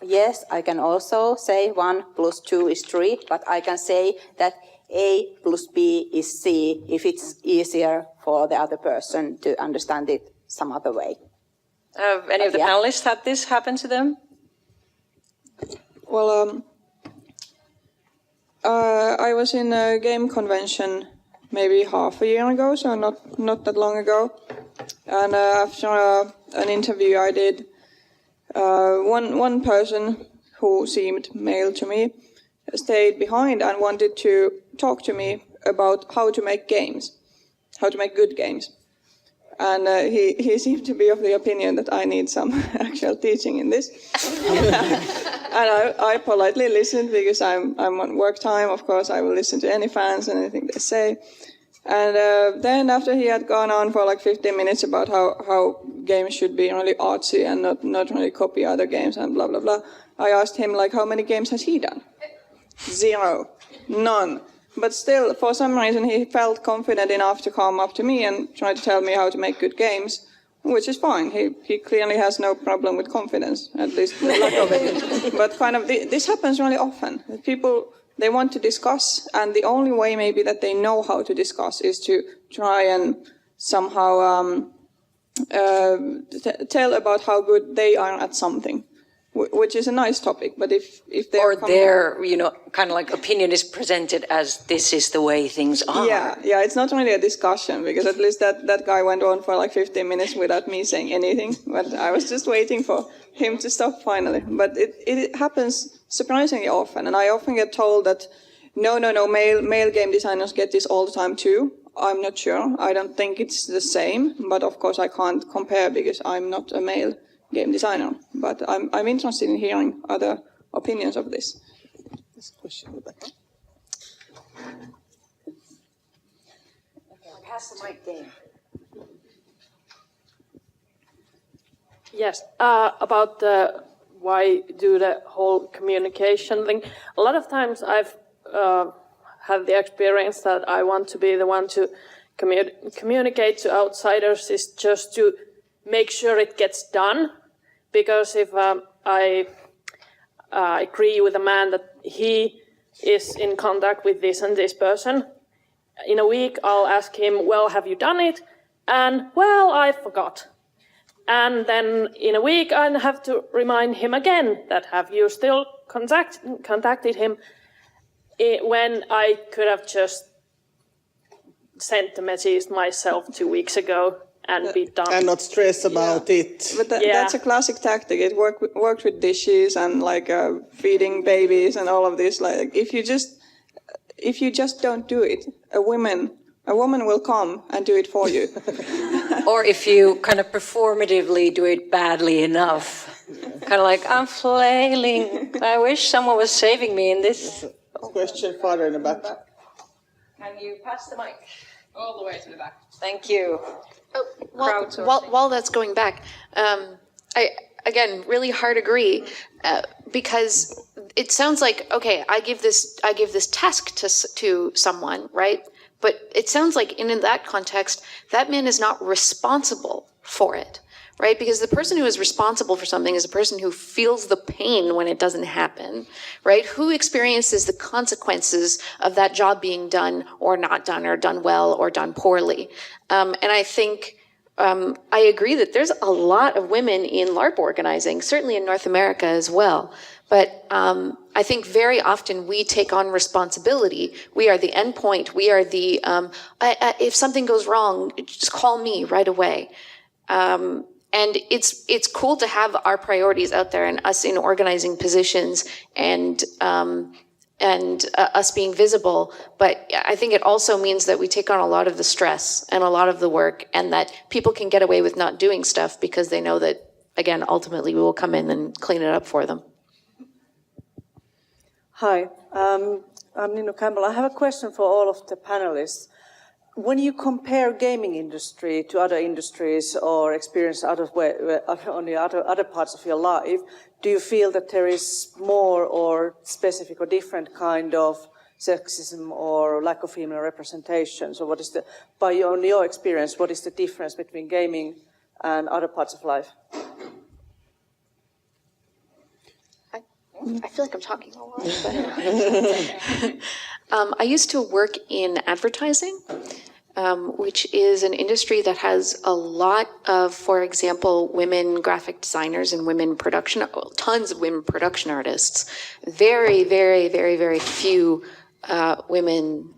yes, I can also say 1 + 2 is 3, but I can say that A + B is C if it's easier for the other person to understand it some other way. Have any of the panelists had this happen to them? Well, I was in a game convention maybe half a year ago, so not that long ago. And after an interview I did, one person who seemed male to me, stayed behind and wanted to talk to me about how to make games, how to make good games. And he seemed to be of the opinion that I need some actual teaching in this. And I politely listened because I'm on work time. Of course, I will listen to any fans and anything they say. And then after he had gone on for like 15 minutes about how games should be really artsy and not really copy other games and blah, blah, blah, I asked him like how many games has he done? 0. None. But still, for some reason, he felt confident enough to come up to me and try to tell me how to make good games, which is fine. He clearly has no problem with confidence, at least the lack of it. But kind of this happens really often. People, they want to discuss, and the only way maybe that they know how to discuss is to try and somehow tell about how good they are at something. Which is a nice topic, but if they're or their, kind of like opinion is presented as this is the way things are. Yeah, it's not really a discussion because at least that guy went on for like 15 minutes without me saying anything. But I was just waiting for him to stop finally. But it happens surprisingly often, and I often get told that no, male game designers get this all the time too. I'm not sure. I don't think it's the same, but of course I can't compare because I'm not a male game designer, but I'm interested in hearing other opinions of this. This question in the back. Pass the mic, Dave. Yes, about why do the whole communication thing. A lot of times I've had the experience that I want to be the one to communicate to outsiders is just to make sure it gets done, because if I agree with a man that he is in contact with this and this person, in a week I'll ask him, well, have you done it? And, well, I forgot. And then in a week I have to remind him again that have you still contacted him, when I could have just sent the message myself 2 weeks ago and be done. And not stress about it. But that's a classic tactic. It worked with dishes and like feeding babies and all of this. Like if you just don't do it, a woman will come and do it for you. Or if you kind of performatively do it badly enough, kind of like I'm flailing. I wish someone was saving me in this. Question farther in the back. Can you pass the mic? All the way to the back. Thank you. While that's going back, I again really hard agree because it sounds like okay, I give this task to someone, right? But it sounds like in that context, that man is not responsible for it, right? Because the person who is responsible for something is a person who feels the pain when it doesn't happen, right? Who experiences the consequences of that job being done or not done or done well or done poorly. And I think I agree that there's a lot of women in LARP organizing, certainly in North America as well. But I think very often we take on responsibility. We are the endpoint. We are the, if something goes wrong, just call me right away. And it's cool to have our priorities out there and us in organizing positions and us being visible. But I think it also means that we take on a lot of the stress and a lot of the work, and that people can get away with not doing stuff because they know that, again, ultimately we will come in and clean it up for them. Hi, I'm Nino Campbell. I have a question for all of the panelists. When you compare gaming industry to other industries or experience on the other parts of your life, do you feel that there is more or specific or different kind of sexism or lack of female representation? So what is on your experience, what is the difference between gaming and other parts of life? I feel like I'm talking a lot. But I used to work in advertising, which is an industry that has a lot of, for example, women graphic designers and tons of women production artists. Very, very, very, very few women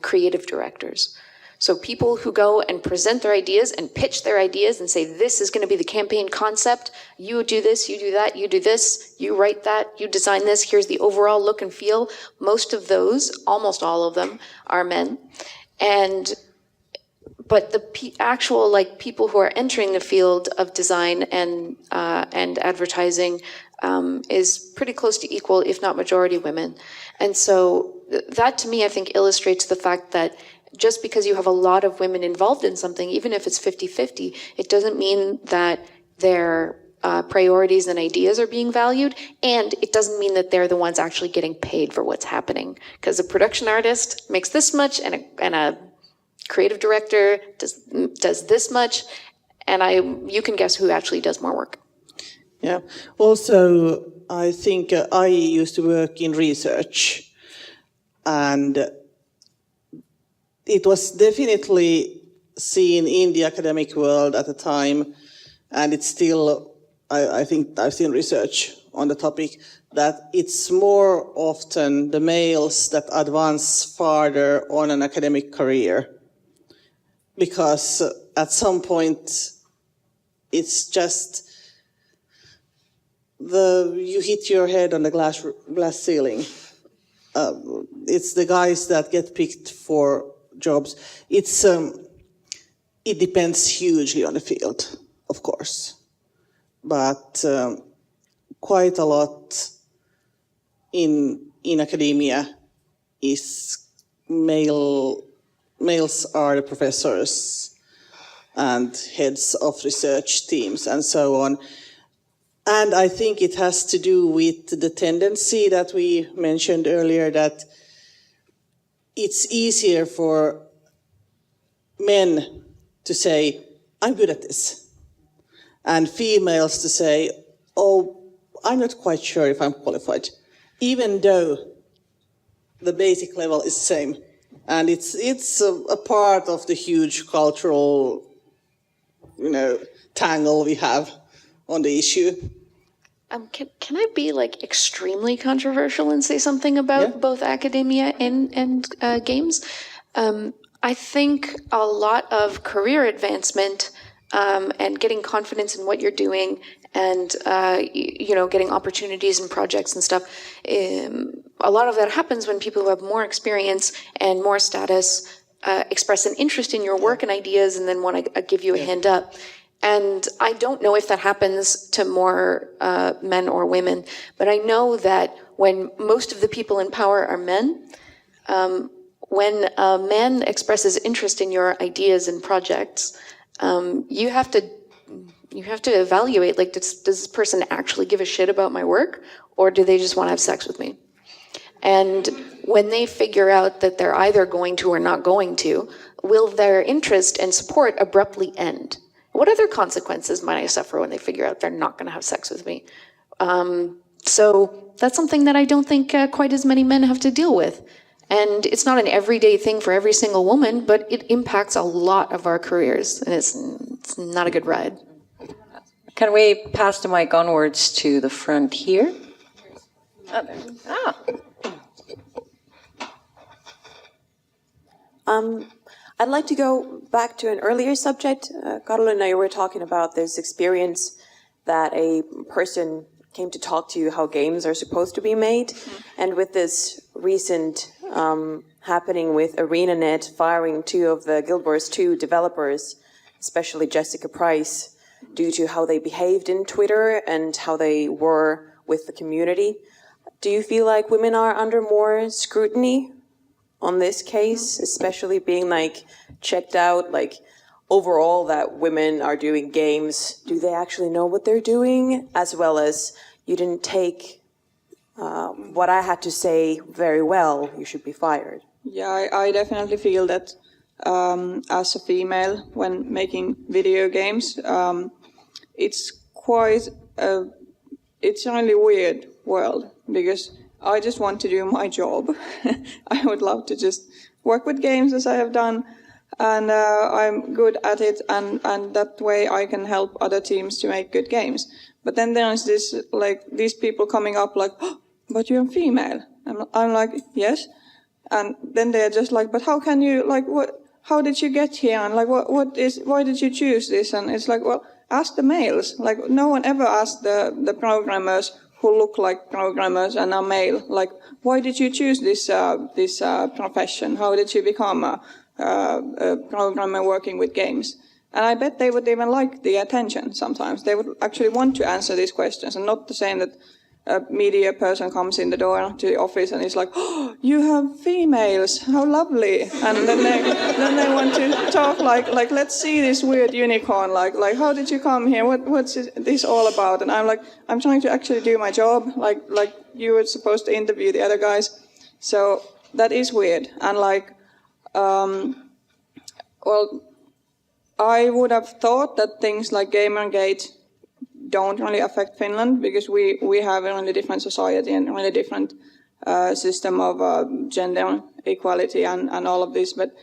creative directors. So people who go and present their ideas and pitch their ideas and say, this is going to be the campaign concept, you do this, you do that, you do this, you write that, you design this, here's the overall look and feel. Most of those, almost all of them, are men. But the actual people who are entering the field of design and advertising is pretty close to equal, if not majority, women. And so that, to me, I think illustrates the fact that just because you have a lot of women involved in something, even if it's 50-50, it doesn't mean that their priorities and ideas are being valued, and it doesn't mean that they're the ones actually getting paid for what's happening. Because a production artist makes this much, and a creative director does this much, and you can guess who actually does more work. Yeah. Also, I think I used to work in research, and it was definitely seen in the academic world at the time, and it's still, I think I've seen research on the topic, that it's more often the males that advance farther on an academic career. Because at some point, it's just you hit your head on the glass ceiling. It's the guys that get picked for jobs. It depends hugely on the field, of course, but quite a lot in academia is males are the professors and heads of research teams and so on. And I think it has to do with the tendency that we mentioned earlier, that it's easier for men to say, I'm good at this, and females to say, oh, I'm not quite sure if I'm qualified, even though the basic level is the same. And it's a part of the huge cultural, tangle we have on the issue. Can I be extremely controversial and say something about both academia and games? I think a lot of career advancement and getting confidence in what you're doing and getting opportunities and projects and stuff, a lot of that happens when people who have more experience and more status express an interest in your work and ideas and then want to give you a hand up. And I don't know if that happens to more men or women, but I know that when most of the people in power are men, when a man expresses interest in your ideas and projects, you have to evaluate, does this person actually give a shit about my work, or do they just want to have sex with me? And when they figure out that they're either going to or not going to, will their interest and support abruptly end? What other consequences might I suffer when they figure out they're not going to have sex with me? So that's something that I don't think quite as many men have to deal with. And it's not an everyday thing for every single woman, but it impacts a lot of our careers, and it's not a good ride. Can we pass the mic onwards to the front here? I'd like to go back to an earlier subject. Karoliina, you were talking about this experience that a person came to talk to you how games are supposed to be made. Mm-hmm. And with this recent happening with ArenaNet firing 2 of the Guild Wars 2 developers, especially Jessica Price, due to how they behaved in Twitter and how they were with the community. Do you feel like women are under more scrutiny on this case, especially being checked out, overall that women are doing games? Do they actually know what they're doing? As well as you didn't take what I had to say very well, you should be fired. Yeah, I definitely feel that as a female, when making video games, it's quite it's a really weird world, because I just want to do my job. I would love to just work with games as I have done, and I'm good at it, and that way I can help other teams to make good games. But then there's this, these people coming up oh, but you're female. I'm like, yes. And then they're just but how can you, how did you get here? And like, why did you choose this? And it's like, well, ask the males. Like, no one ever asked the programmers who look like programmers and are male. Like, why did you choose this profession? How did you become a programmer working with games? And I bet they would even like the attention sometimes. They would actually want to answer these questions, and not the same that a media person comes in the door to the office and is like, oh, you have females, how lovely. And then they want to talk like let's see this weird unicorn, like how did you come here? What's this all about? And I'm like, I'm trying to actually do my job, like you were supposed to interview the other guys. So that is weird. And like, well, I would have thought that things like Gamergate don't really affect Finland, because we have a really different society and a really different system of gender equality and all of this. But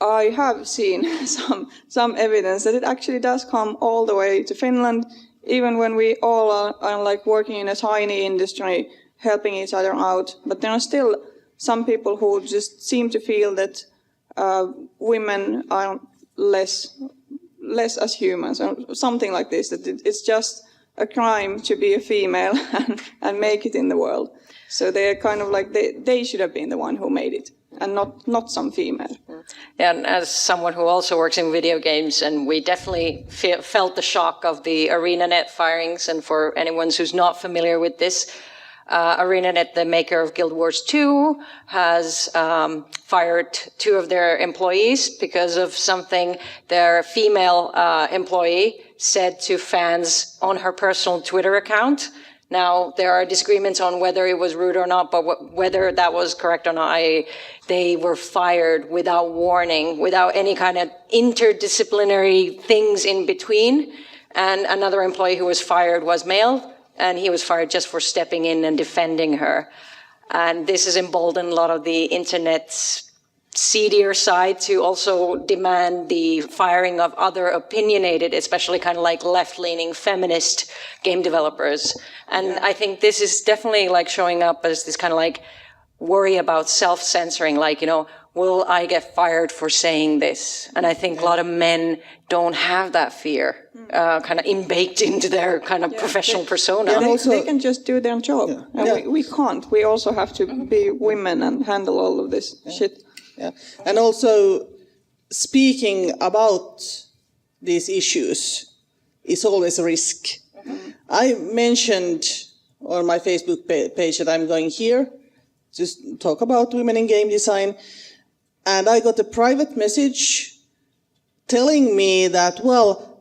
I have seen some evidence that it actually does come all the way to Finland, even when we all are like working in a tiny industry, helping each other out. But there are still some people who just seem to feel that women are less as humans, or something like this, that it's just a crime to be a female and make it in the world. So they're kind of like, they should have been the one who made it, and not some female. And as someone who also works in video games, and we definitely felt the shock of the ArenaNet firings, and for anyone who's not familiar with this, ArenaNet, the maker of Guild Wars 2, has fired 2 of their employees because of something their female employee said to fans on her personal Twitter account. Now, there are disagreements on whether it was rude or not, but whether that was correct or not, they were fired without warning, without any kind of interdisciplinary things in between. And another employee who was fired was male, and he was fired just for stepping in and defending her. And this has emboldened a lot of the internet's seedier side to also demand the firing of other opinionated, especially kind of like left-leaning feminist game developers. And I think this is definitely like showing up as this kind of like worry about self-censoring, like, you know, will I get fired for saying this? And I think a lot of men don't have that fear kind of baked into their kind of professional persona. Yeah, they can just do their job. And we can't. We also have to be women and handle all of this shit. Yeah. And also, speaking about these issues is always a risk. I mentioned on my Facebook page that I'm going here to talk about women in game design, and I got a private message telling me that, well,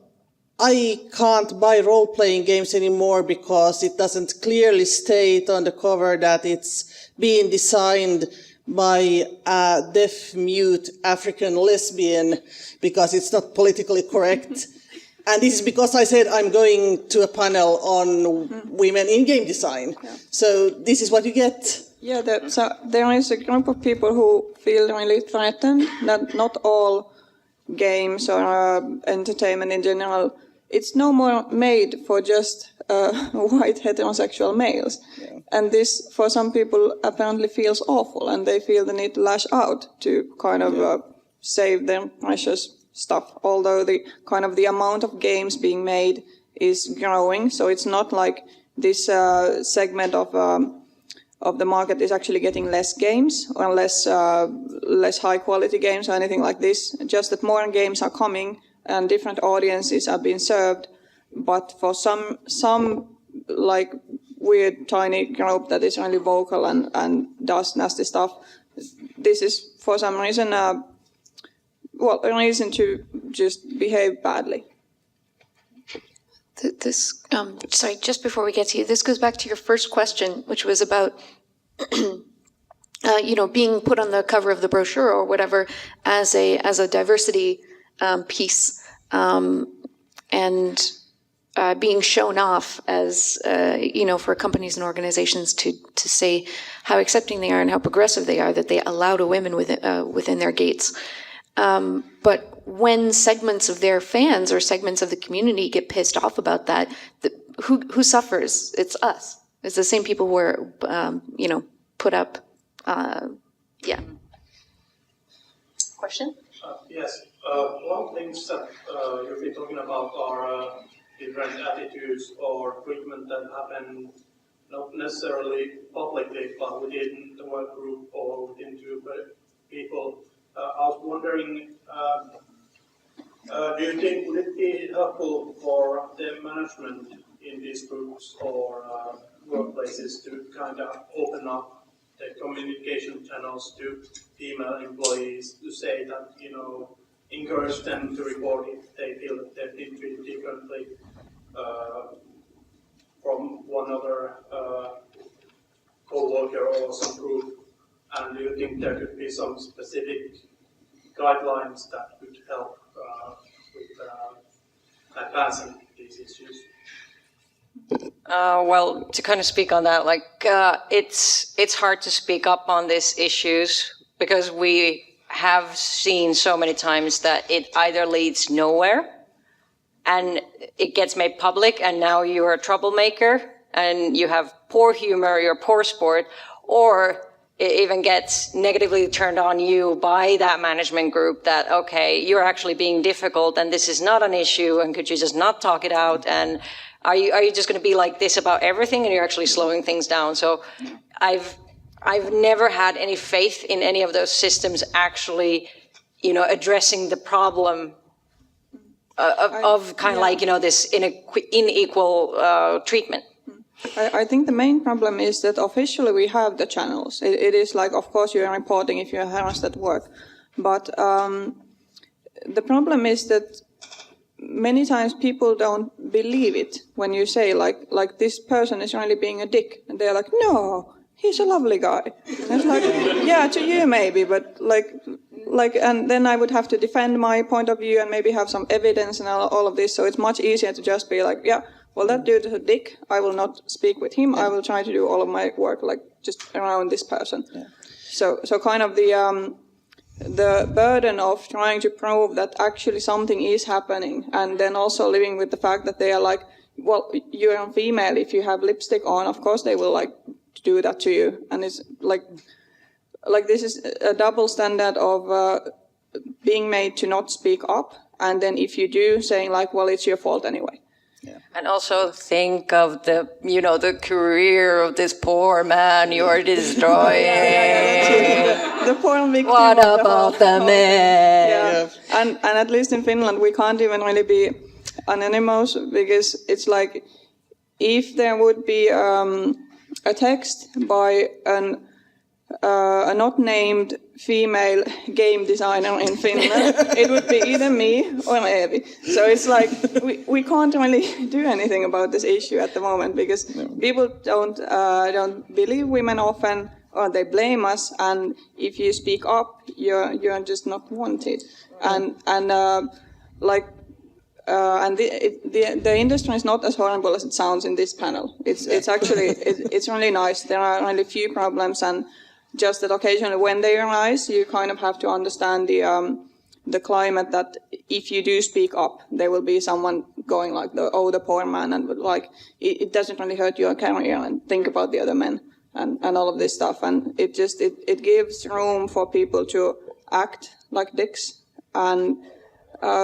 I can't buy role-playing games anymore because it doesn't clearly state on the cover that it's being designed by a deaf-mute African lesbian because it's not politically correct. And this is because I said I'm going to a panel on women in game design. Yeah. So this is what you get. Yeah, so there is a group of people who feel really threatened that not all games or entertainment in general, it's no more made for just white heterosexual males. Yeah. And this, for some people, apparently feels awful, and they feel the need to lash out to kind of save their precious stuff. Although the kind of the amount of games being made is growing, so it's not like this segment of the market is actually getting less games or less high quality games or anything like this. Just that more games are coming and different audiences are being served. But for some like weird tiny group that is really vocal and does nasty stuff, this is for some reason a reason to just behave badly. This, sorry, just before we get to you, this goes back to your first question, which was about, being put on the cover of the brochure or whatever as a diversity piece, and being shown off as, for companies and organizations to say how accepting they are and how progressive they are, that they allowed a women within their gates. But when segments of their fans or segments of the community get pissed off about that, who suffers? It's us. It's the same people who are, put up. Question? Yes, one of things that you've been talking about are different attitudes or treatment that happen not necessarily publicly, but within the work group or within two people. I was wondering, do you think would it be helpful for the management in these groups or workplaces to kind of open up the communication channels to female employees to say that, you know, encourage them to report if they feel that they've been treated differently from one other co-worker or some group? And do you think there could be some specific guidelines that could help with advancing these issues? Well, to kind of speak on that, like it's hard to speak up on these issues because we have seen so many times that it either leads nowhere and it gets made public and now you're a troublemaker and you have poor humor, you're poor sport, or it even gets negatively turned on you by that management group that, okay, you're actually being difficult and this is not an issue and could you just not talk it out, and are you just going to be like this about everything and you're actually slowing things down? So I've never had any faith in any of those systems actually, you know, addressing the problem of kind of like, you know, this unequal treatment. I think the main problem is that officially we have the channels. It is like, of course, you're reporting if you're harassed at work. But the problem is that many times people don't believe it when you say, like this person is really being a dick. And they're like, no, he's a lovely guy. And it's like, yeah, to you maybe, but like, and then I would have to defend my point of view and maybe have some evidence and all of this. So it's much easier to just be like, yeah, well, that dude is a dick. I will not speak with him. I will try to do all of my work like just around this person. Yeah. So kind of the burden of trying to prove that actually something is happening, and then also living with the fact that they are like, well, you're a female. If you have lipstick on, of course they will like do that to you. And it's like this is a double standard of being made to not speak up, and then if you do, saying like, well, it's your fault anyway. Yeah. And also think of the, you know, the career of this poor man you're destroying. The poor victim. What about the men? Yeah. And at least in Finland, we can't even really be anonymous because it's like if there would be a text by a not named female game designer in Finland, it would be either me or Eevi. So it's like we can't really do anything about this issue at the moment because people don't believe women often, or they blame us. And if you speak up, you're just not wanted. And the industry is not as horrible as it sounds in this panel. It's actually it's really nice. There are only few problems, and just that occasionally when they arise, you kind of have to understand the climate that if you do speak up, there will be someone going like, the poor man, and like it doesn't really hurt your career, and think about the other men and all of this stuff. And it gives room for people to act like dicks. And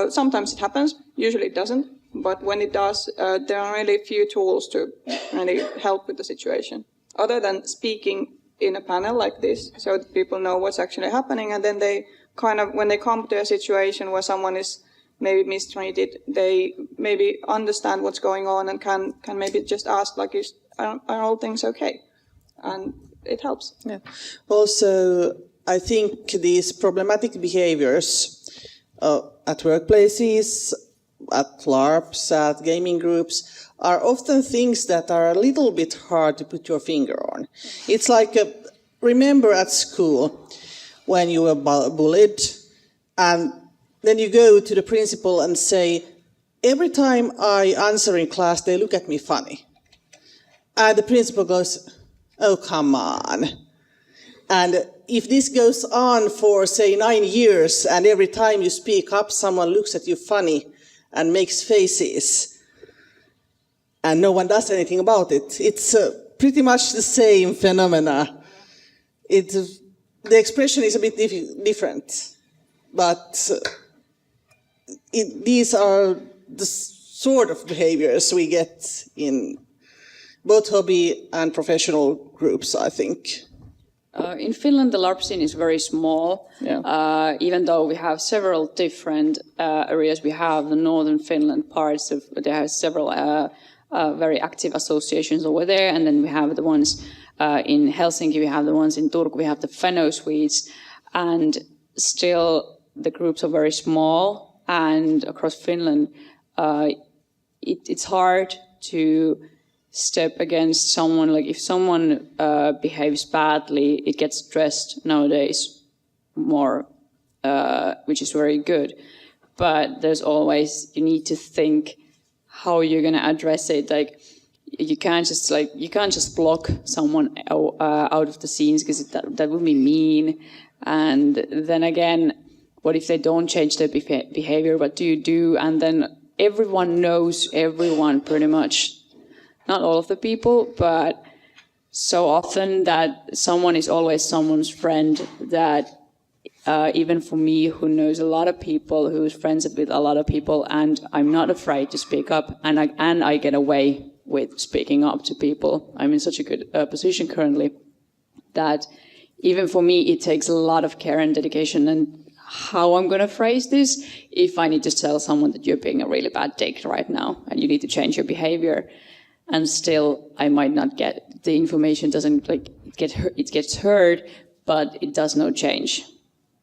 sometimes it happens, usually it doesn't. But when it does, there are really few tools to really help with the situation, other than speaking in a panel like this, so that people know what's actually happening, and then they kind of, when they come to a situation where someone is maybe mistreated, they maybe understand what's going on and can maybe just ask, like, are all things okay? And it helps. Yeah. Also, I think these problematic behaviors at workplaces, at LARPs, at gaming groups, are often things that are a little bit hard to put your finger on. It's like, remember at school when you were bullied, and then you go to the principal and say, every time I answer in class, they look at me funny. And the principal goes, oh, come on. And if this goes on for, say, 9 years, and every time you speak up, someone looks at you funny and makes faces, and no one does anything about it. It's pretty much the same phenomena. The expression is a bit different. but these are the sort of behaviors we get in both hobby and professional groups, I think. In Finland, the LARP scene is very small. Yeah. Even though we have several different areas, we have the northern Finland parts of. There are several very active associations over there, and then we have the ones in Helsinki. We have the ones in Turku. We have the Feno suites, and still the groups are very small. And across Finland, it's hard to step against someone. Like if someone behaves badly, it gets addressed nowadays more, which is very good. But there's always, you need to think how you're going to address it. Like you can't just block someone out of the scenes, because that would be mean. And then again, what if they don't change their behavior? What do you do? And then everyone knows everyone pretty much. Not all of the people, but so often that someone is always someone's friend, that even for me, who knows a lot of people, who's friends with a lot of people, and I'm not afraid to speak up, and I get away with speaking up to people. I'm in such a good position currently that even for me, it takes a lot of care and dedication. And how I'm going to phrase this, if I need to tell someone that you're being a really bad dick right now and you need to change your behavior, and still I might not get the information, doesn't it gets heard, but it does no change.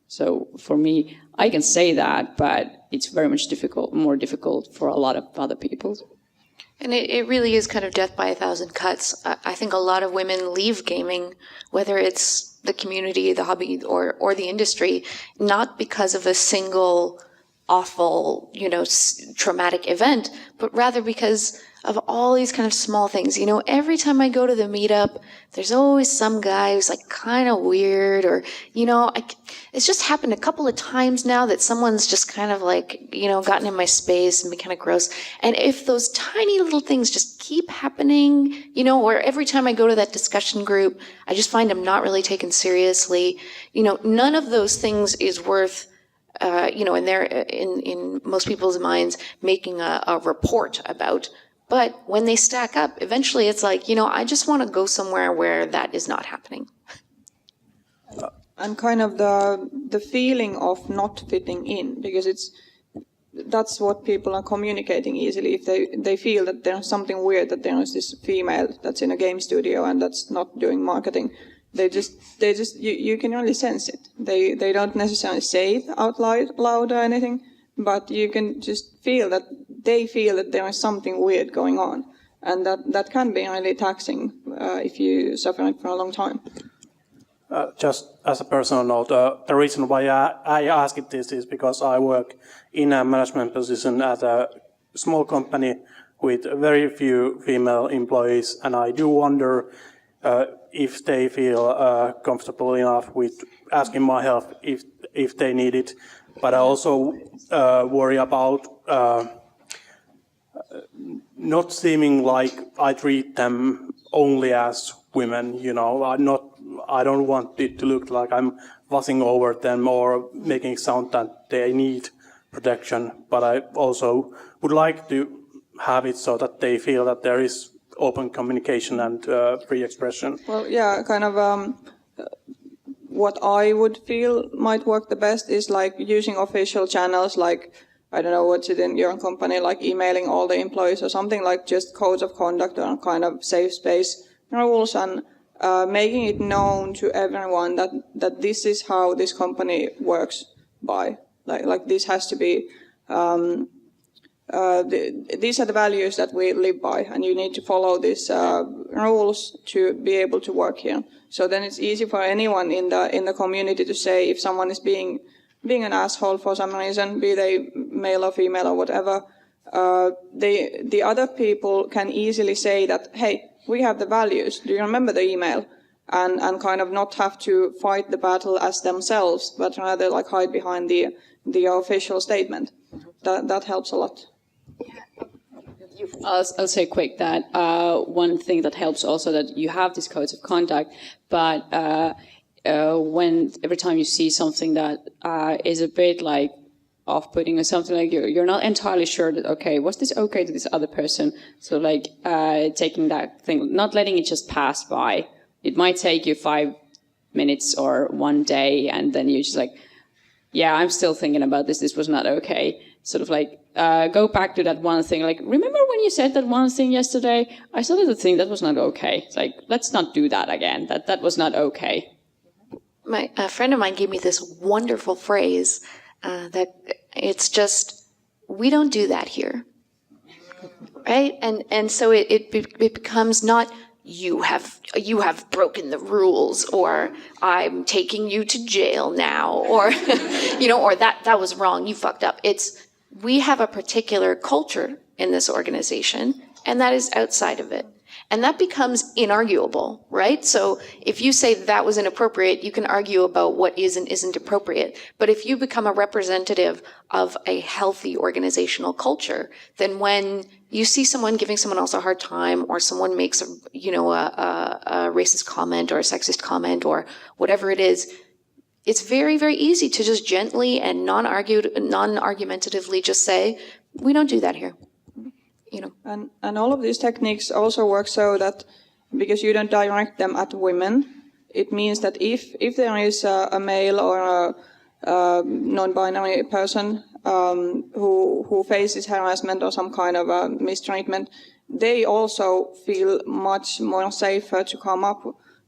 So for me, I can say that, but it's very much more difficult for a lot of other people. And it really is kind of death by a thousand cuts. I think a lot of women leave gaming, whether it's the community, the hobby, or the industry, not because of a single awful, traumatic event, but rather because of all these kind of small things. Every time I go to the meetup, there's always some guy who's like kind of weird, or, it's just happened a couple of times now that someone's just kind of like, gotten in my space and been kind of gross. And if those tiny little things just keep happening, or every time I go to that discussion group, I just find I'm not really taken seriously, none of those things is worth in most people's minds, making a report about. But when they stack up, eventually it's like, I just want to go somewhere where that is not happening. And kind of the feeling of not fitting in, because that's what people are communicating easily. If they feel that there's something weird, that there is this female that's in a game studio and that's not doing marketing, you can really sense it. They don't necessarily say it out loud or anything, but you can just feel that they feel that there is something weird going on, and that can be really taxing if you suffer it for a long time. Just as a personal note, the reason why I asked this is because I work in a management position at a small company with very few female employees, and I do wonder if they feel comfortable enough with asking my help if they need it. But I also worry about not seeming like I treat them only as women. I don't want it to look like I'm fussing over them or making it sound that they need protection. But I also would like to have it so that they feel that there is open communication and free expression. Well, yeah, kind of what I would feel might work the best is like using official channels, like, I don't know what's it in your company, like emailing all the employees or something, like just codes of conduct or kind of safe space rules, and making it known to everyone that this is how this company works by. Like this has to be, these are the values that we live by, and you need to follow these rules to be able to work here. So then it's easy for anyone in the community to say if someone is being an asshole for some reason, be they male or female or whatever. The other people can easily say that, hey, we have the values. Do you remember the email? And kind of not have to fight the battle as themselves, but rather like hide behind the official statement. That helps a lot. I'll say quick that one thing that helps also that you have these codes of conduct, but when every time you see something that is a bit like off-putting or something, like you're not entirely sure that, okay, was this okay to this other person? So like taking that thing, not letting it just pass by. It might take you 5 minutes or 1 day, and then you're just like, yeah, I'm still thinking about this. This was not okay. Sort of like go back to that one thing. Like, remember when you said that one thing yesterday? I saw that thing that was not okay. It's like, let's not do that again. That was not okay. A friend of mine gave me this wonderful phrase that it's just, we don't do that here, right? And so it becomes not, you have broken the rules, or I'm taking you to jail now, or or that was wrong, you fucked up. It's, we have a particular culture in this organization, and that is outside of it. And that becomes inarguable, right? So if you say that was inappropriate, you can argue about what is and isn't appropriate. But if you become a representative of a healthy organizational culture, then when you see someone giving someone else a hard time, or someone makes a racist comment or a sexist comment or whatever it is, it's very, very easy to just gently and non-argumentatively just say, we don't do that here. And all of these techniques also work so that, because you don't direct them at women, it means that if there is a male or a non-binary person who faces harassment or some kind of mistreatment, they also feel much more safer to come up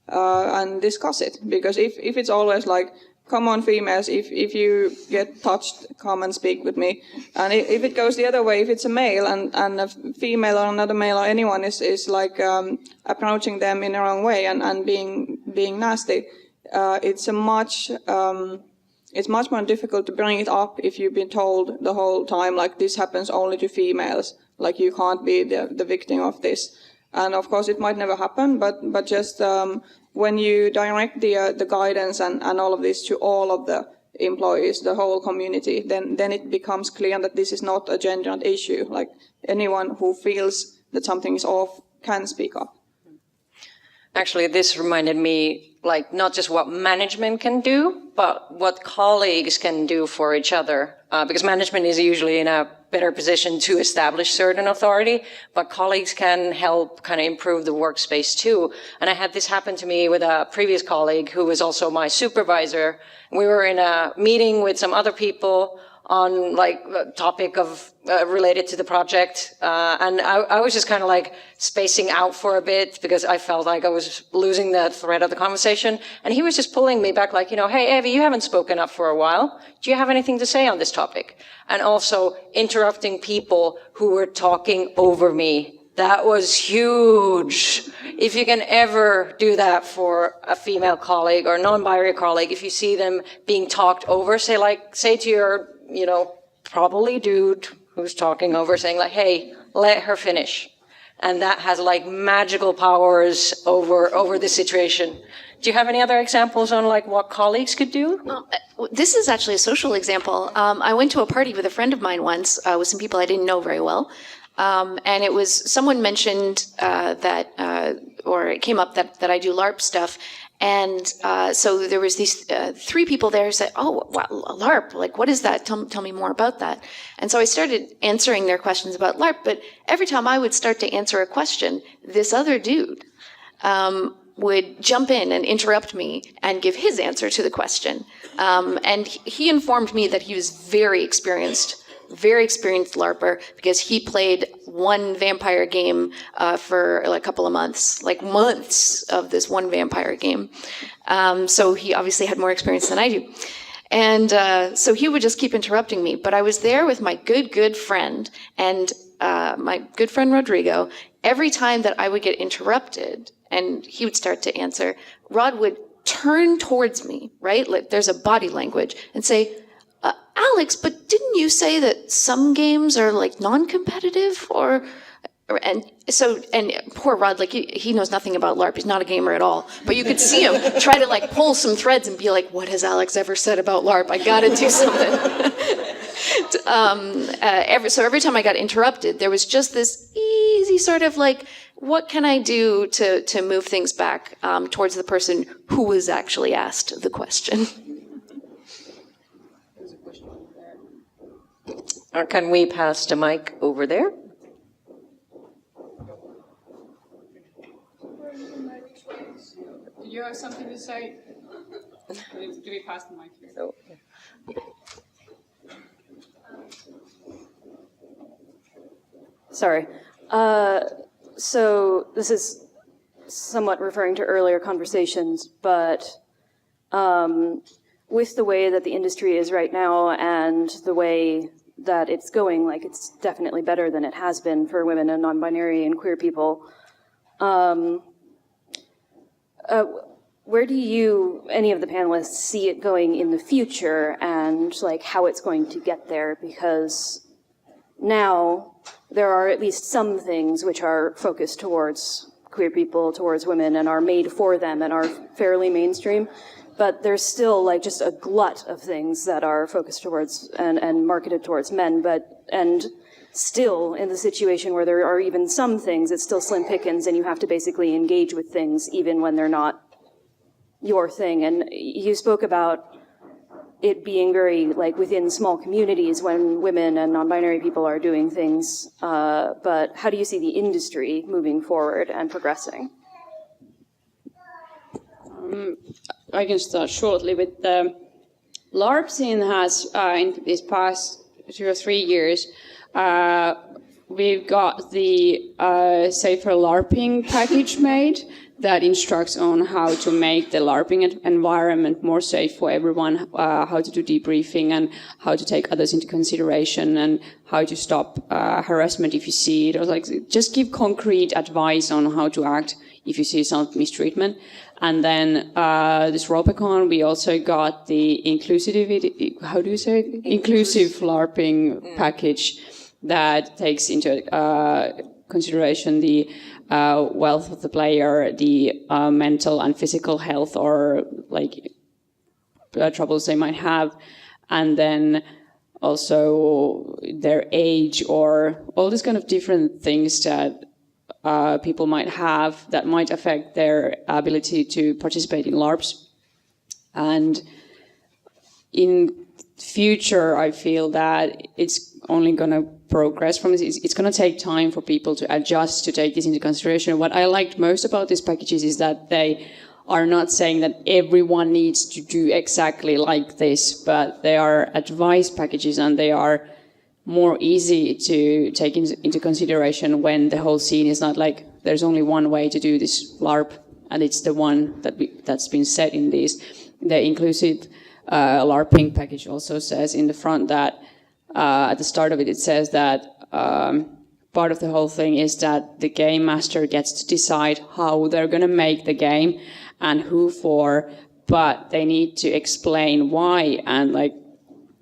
and discuss it. Because if it's always like, come on, females, if you get touched, come and speak with me. And if it goes the other way, if it's a male and a female or another male or anyone is like approaching them in the wrong way and being nasty, it's much more difficult to bring it up if you've been told the whole time, like, this happens only to females, like you can't be the victim of this. And of course it might never happen, but just when you direct the guidance and all of this to all of the employees, the whole community, then it becomes clear that this is not a gendered issue. Like, anyone who feels that something is off can speak up. Actually, this reminded me, like, not just what management can do, but what colleagues can do for each other. Because management is usually in a better position to establish certain authority, but colleagues can help kind of improve the workspace too. And I had this happen to me with a previous colleague who was also my supervisor. We were in a meeting with some other people on like a topic of related to the project, and I was just kind of like spacing out for a bit because I felt like I was losing the thread of the conversation. And he was just pulling me back, like, hey, Evie, you haven't spoken up for a while. Do you have anything to say on this topic? And also interrupting people who were talking over me. That was huge. If you can ever do that for a female colleague or non-binary colleague, if you see them being talked over, say to your, probably dude who's talking over, saying like, hey, let her finish. And that has like magical powers over the situation. Do you have any other examples on like what colleagues could do? Well, this is actually a social example. I went to a party with a friend of mine once with some people I didn't know very well. And it was, someone mentioned or it came up that I do LARP stuff. And so there was these 3 people there who said, oh, wow, LARP, like, what is that? Tell me more about that. And so I started answering their questions about LARP, but every time I would start to answer a question, this other dude would jump in and interrupt me and give his answer to the question. And he informed me that he was very experienced LARPer, because he played one vampire game for like a couple of months, like months of this one vampire game. So he obviously had more experience than I do. And so he would just keep interrupting me. But I was there with my good friend, and my good friend Rodrigo. Every time that I would get interrupted and he would start to answer, Rod would turn towards me, right? Like, there's a body language, and say, Alex, but didn't you say that some games are like non-competitive and poor Rod, like he knows nothing about LARP. He's not a gamer at all. But you could see him try to like pull some threads and be like, what has Alex ever said about LARP? I gotta do something. So every time I got interrupted, there was just this easy sort of like what can I do to move things back towards the person who was actually asked the question? Or can we pass the mic over there? Do you have something to say? Do we pass the mic here? So, Sorry. So this is somewhat referring to earlier conversations, but with the way that the industry is right now and the way that it's going, like it's definitely better than it has been for women and non-binary and queer people. Where do you, any of the panelists, see it going in the future and like how it's going to get there? Because now there are at least some things which are focused towards queer people, towards women, and are made for them and are fairly mainstream. But there's still like just a glut of things that are focused towards and marketed towards men, and still in the situation where there are even some things, it's still slim pickings and you have to basically engage with things even when they're not your thing. And you spoke about it being very like within small communities when women and non-binary people are doing things, but how do you see the industry moving forward and progressing? I can start shortly with the LARP scene has, in these past 2 or 3 years, we've got the Safer LARPing package made that instructs on how to make the LARPing environment more safe for everyone, how to do debriefing and how to take others into consideration and how to stop harassment if you see it, or like just give concrete advice on how to act if you see some mistreatment. And then this Ropecon, we also got the inclusivity, how do you say it? Inclusive LARPing package that takes into consideration the wealth of the player, the mental and physical health or like troubles they might have, and then also their age or all these kind of different things that people might have that might affect their ability to participate in LARPs. And in future, I feel that it's only going to progress from this. It's going to take time for people to adjust, to take this into consideration. What I liked most about these packages is that they are not saying that everyone needs to do exactly like this, but they are advice packages and they are more easy to take into consideration when the whole scene is not like there's only one way to do this LARP and it's the one that's been set in these. The inclusive LARPing package also says in the front that at the start of it, it says that part of the whole thing is that the game master gets to decide how they're going to make the game and who for, but they need to explain why, and like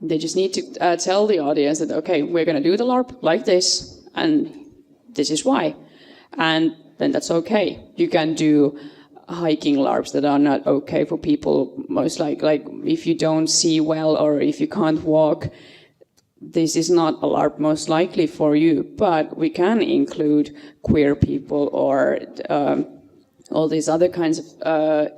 they just need to tell the audience that, okay, we're going to do the LARP like this, and this is why. And then that's okay. You can do hiking LARPs that are not okay for people, most like if you don't see well or if you can't walk, this is not a LARP most likely for you, but we can include queer people or all these other kinds of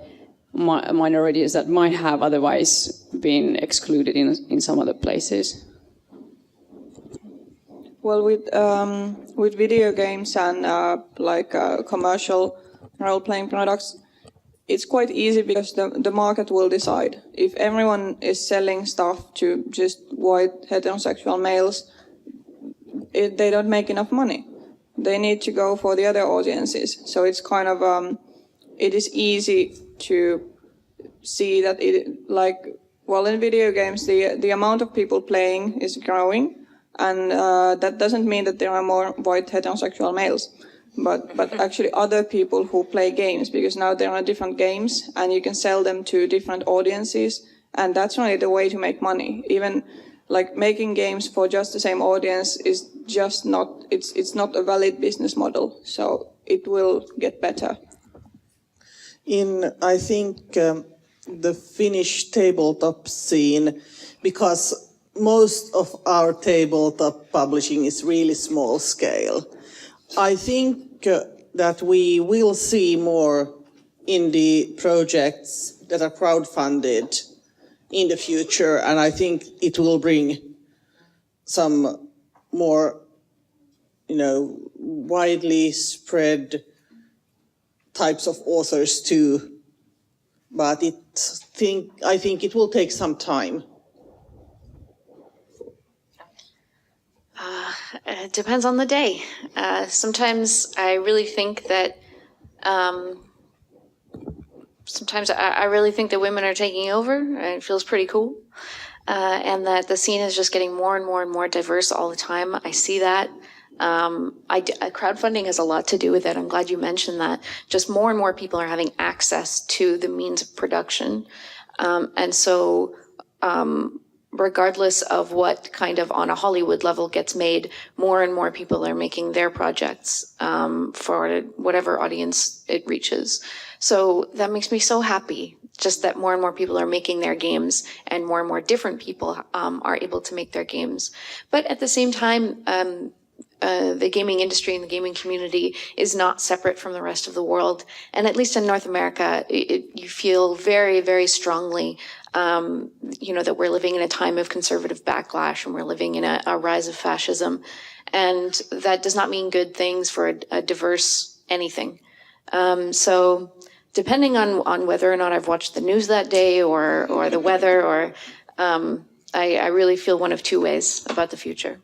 minorities that might have otherwise been excluded in some other places. Well, with video games and commercial role-playing products, it's quite easy because the market will decide. If everyone is selling stuff to just white heterosexual males, they don't make enough money. They need to go for the other audiences. So it's kind of, it is easy to see that in video games, the amount of people playing is growing. And that doesn't mean that there are more white heterosexual males, but actually other people who play games, because now there are different games and you can sell them to different audiences, and that's really the way to make money. Even like making games for just the same audience is just not, it's not a valid business model, so it will get better. I think, the Finnish tabletop scene, because most of our tabletop publishing is really small scale. I think that we will see more indie projects that are crowdfunded in the future, and I think it will bring some more, widely spread types of authors too. But I think it will take some time. It depends on the day. Sometimes I really think that I really think that women are taking over. It feels pretty cool. And that the scene is just getting more and more and more diverse all the time. I see that. Crowdfunding has a lot to do with it. I'm glad you mentioned that. Just more and more people are having access to the means of production. And so regardless of what kind of on a Hollywood level gets made, more and more people are making their projects for whatever audience it reaches. So that makes me so happy, just that more and more people are making their games and more different people are able to make their games. But at the same time, the gaming industry and the gaming community is not separate from the rest of the world. And at least in North America, you feel very, very strongly that we're living in a time of conservative backlash and we're living in a rise of fascism. And that does not mean good things for a diverse anything. So depending on whether or not I've watched the news that day or the weather, or I really feel one of two ways about the future.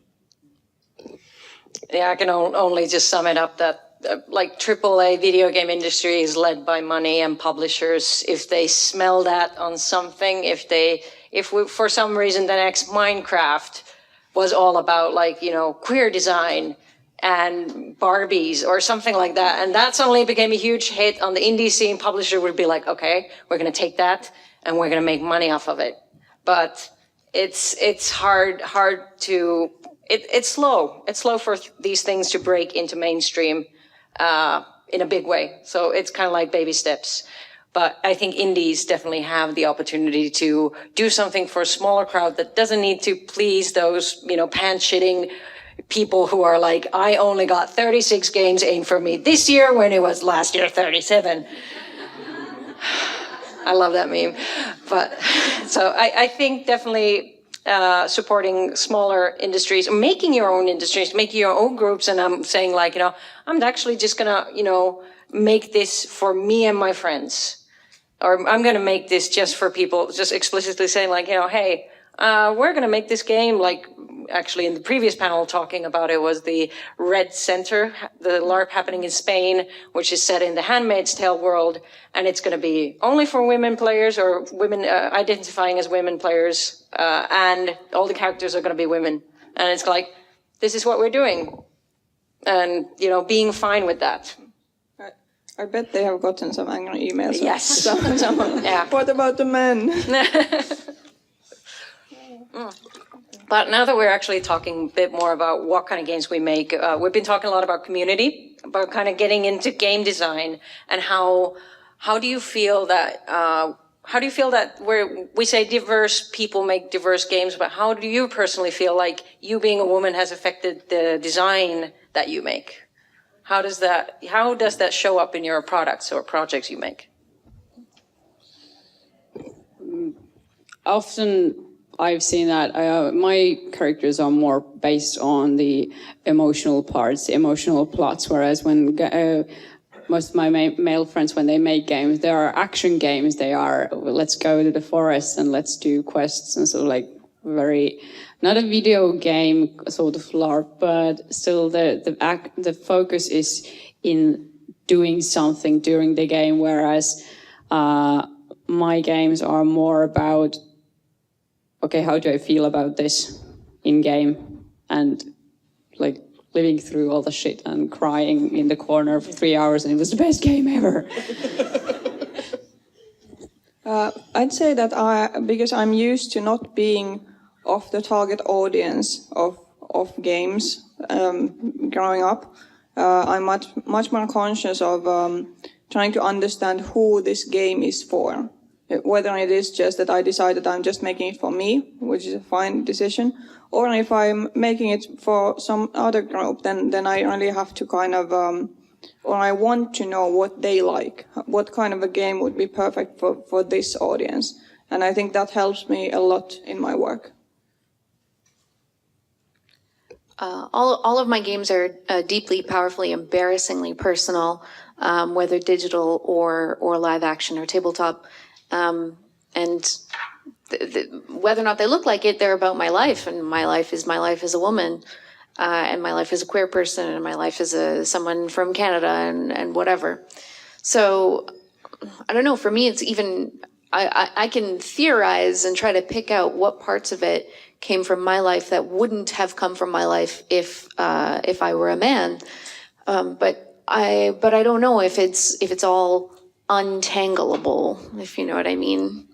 Yeah, I can only just sum it up that like AAA video game industry is led by money and publishers. If they smell that on something, if for some reason the next Minecraft was all about queer design and Barbies or something like that, and that suddenly became a huge hit on the indie scene, publisher would be like, okay, we're going to take that and we're going to make money off of it. But it's hard to. It's slow. It's slow for these things to break into mainstream in a big way. So it's kind of like baby steps. But I think indies definitely have the opportunity to do something for a smaller crowd that doesn't need to please those, pants-shitting people who are like, I only got 36 games aimed for me this year when it was last year 37. I love that meme. But so I think definitely supporting smaller industries, making your own industries, making your own groups. And I'm saying I'm actually just gonna, make this for me and my friends. Or I'm gonna make this just for people, just explicitly saying hey, we're gonna make this game actually in the previous panel talking about it was the Red Center, the LARP happening in Spain, which is set in the Handmaid's Tale world. And it's going to be only for women players or women identifying as women players. And all the characters are going to be women. And it's like, this is what we're doing. And, being fine with that. I bet they have gotten some angry emails. Yes. Someone, yeah. What about the men? But now that we're actually talking a bit more about what kind of games we make, we've been talking a lot about community, about kind of getting into game design, and how do you feel that where we say diverse people make diverse games, but how do you personally feel like you being a woman has affected the design that you make? How does that show up in your products or projects you make? Often I've seen that my characters are more based on the emotional parts, the emotional plots, whereas when most of my male friends, when they make games, they are action games. They are, let's go to the forest and let's do quests and sort of very, not a video game sort of LARP, but still the focus is in doing something during the game, whereas my games are more about, okay, how do I feel about this in game, and living through all the shit and crying in the corner for 3 hours, and it was the best game ever. I'd say that because I'm used to not being of the target audience of games growing up, I'm much more conscious of trying to understand who this game is for. Whether it is just that I decided I'm just making it for me, which is a fine decision, or if I'm making it for some other group, then I really have to kind of or I want to know what they like, what kind of a game would be perfect for this audience. And I think that helps me a lot in my work. All of my games are deeply, powerfully, embarrassingly personal, whether digital or live action or tabletop. And whether or not they look like it, they're about my life, and my life as a woman, and my life as a queer person, and my life as someone from Canada, and whatever. So, I don't know, for me it's even, I can theorize and try to pick out what parts of it came from my life that wouldn't have come from my life if I were a man. But I don't know if it's all untangleable, if you know what I mean.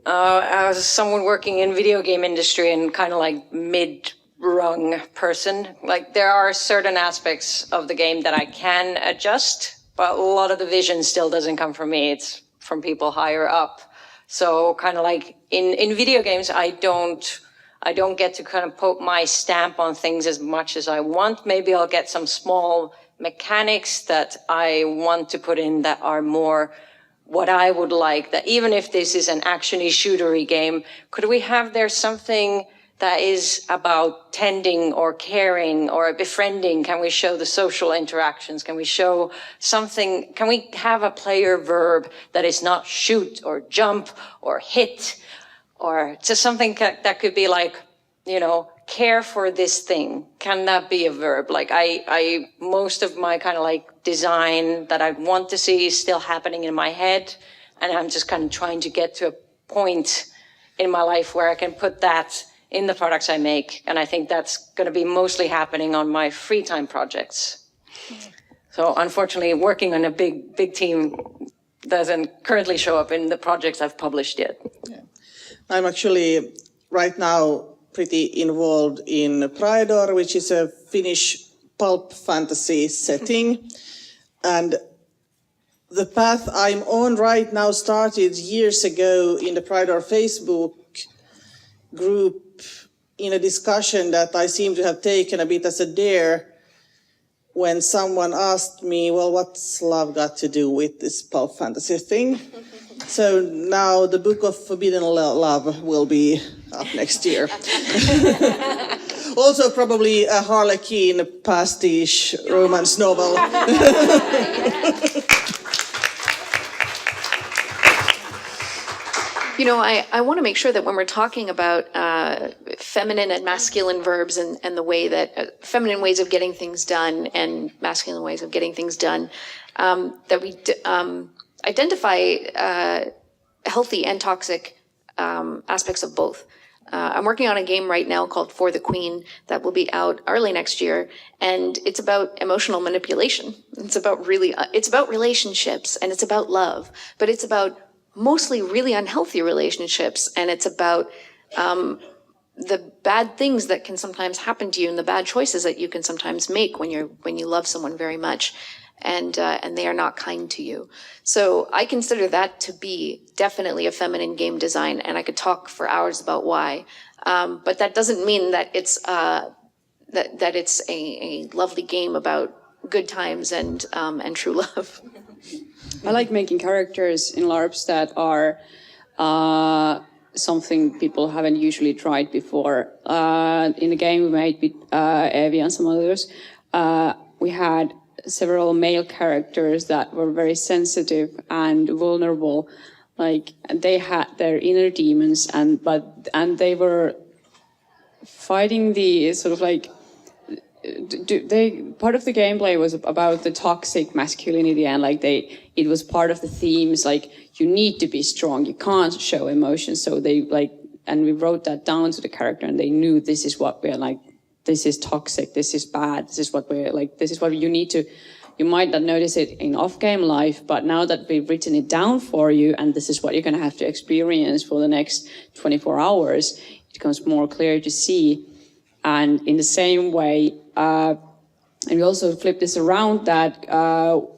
As someone working in video game industry and kind of like mid-rung person, like there are certain aspects of the game that I can adjust, but a lot of the vision still doesn't come from me. It's from people higher up. So kind of like in video games, I don't get to kind of put my stamp on things as much as I want. Maybe I'll get some small mechanics that I want to put in that are more what I would like, that even if this is an action-y, shooter-y game, could we have there something that is about tending or caring or befriending? Can we show the social interactions? Can we show something? Can we have a player verb that is not shoot or jump or hit, or just something that could be like, you know, care for this thing? Can that be a verb? Like I most of my kind of like design that I want to see is still happening in my head, and I'm just kind of trying to get to a point in my life where I can put that in the products I make. And I think that's going to be mostly happening on my free time projects. So unfortunately, working on a big team doesn't currently show up in the projects I've published yet. Yeah. I'm actually right now pretty involved in Praedor, which is a Finnish pulp fantasy setting. And the path I'm on right now started years ago in the Praedor Facebook group in a discussion that I seem to have taken a bit as a dare when someone asked me, well, what's love got to do with this pulp fantasy thing? So now the Book of Forbidden Love will be up next year. Also probably a Harlequin pastiche romance novel. You know, I want to make sure that when we're talking about feminine and masculine verbs and the way that feminine ways of getting things done and masculine ways of getting things done, that we identify healthy and toxic aspects of both. I'm working on a game right now called For the Queen that will be out early next year, and it's about emotional manipulation. It's about relationships, and it's about love, but it's about mostly really unhealthy relationships, and it's about the bad things that can sometimes happen to you and the bad choices that you can sometimes make when you love someone very much, and they are not kind to you. So I consider that to be definitely a feminine game design, and I could talk for hours about why. But that doesn't mean that it's that it's a lovely game about good times and true love. I like making characters in LARPs that are something people haven't usually tried before. In the game we made with Evie and some others, we had several male characters that were very sensitive and vulnerable. Like they had their inner demons, and they were fighting the sort of like. Part of the gameplay was about the toxic masculinity, and like it was part of the themes, like you need to be strong, you can't show emotions. So and we wrote that down to the character, and they knew this is what we're like, this is toxic, this is bad, this is what we're like, this is what you need to. You might not notice it in off-game life, but now that we've written it down for you, and this is what you're going to have to experience for the next 24 hours, it becomes more clear to see. And in the same way, and we also flipped this around that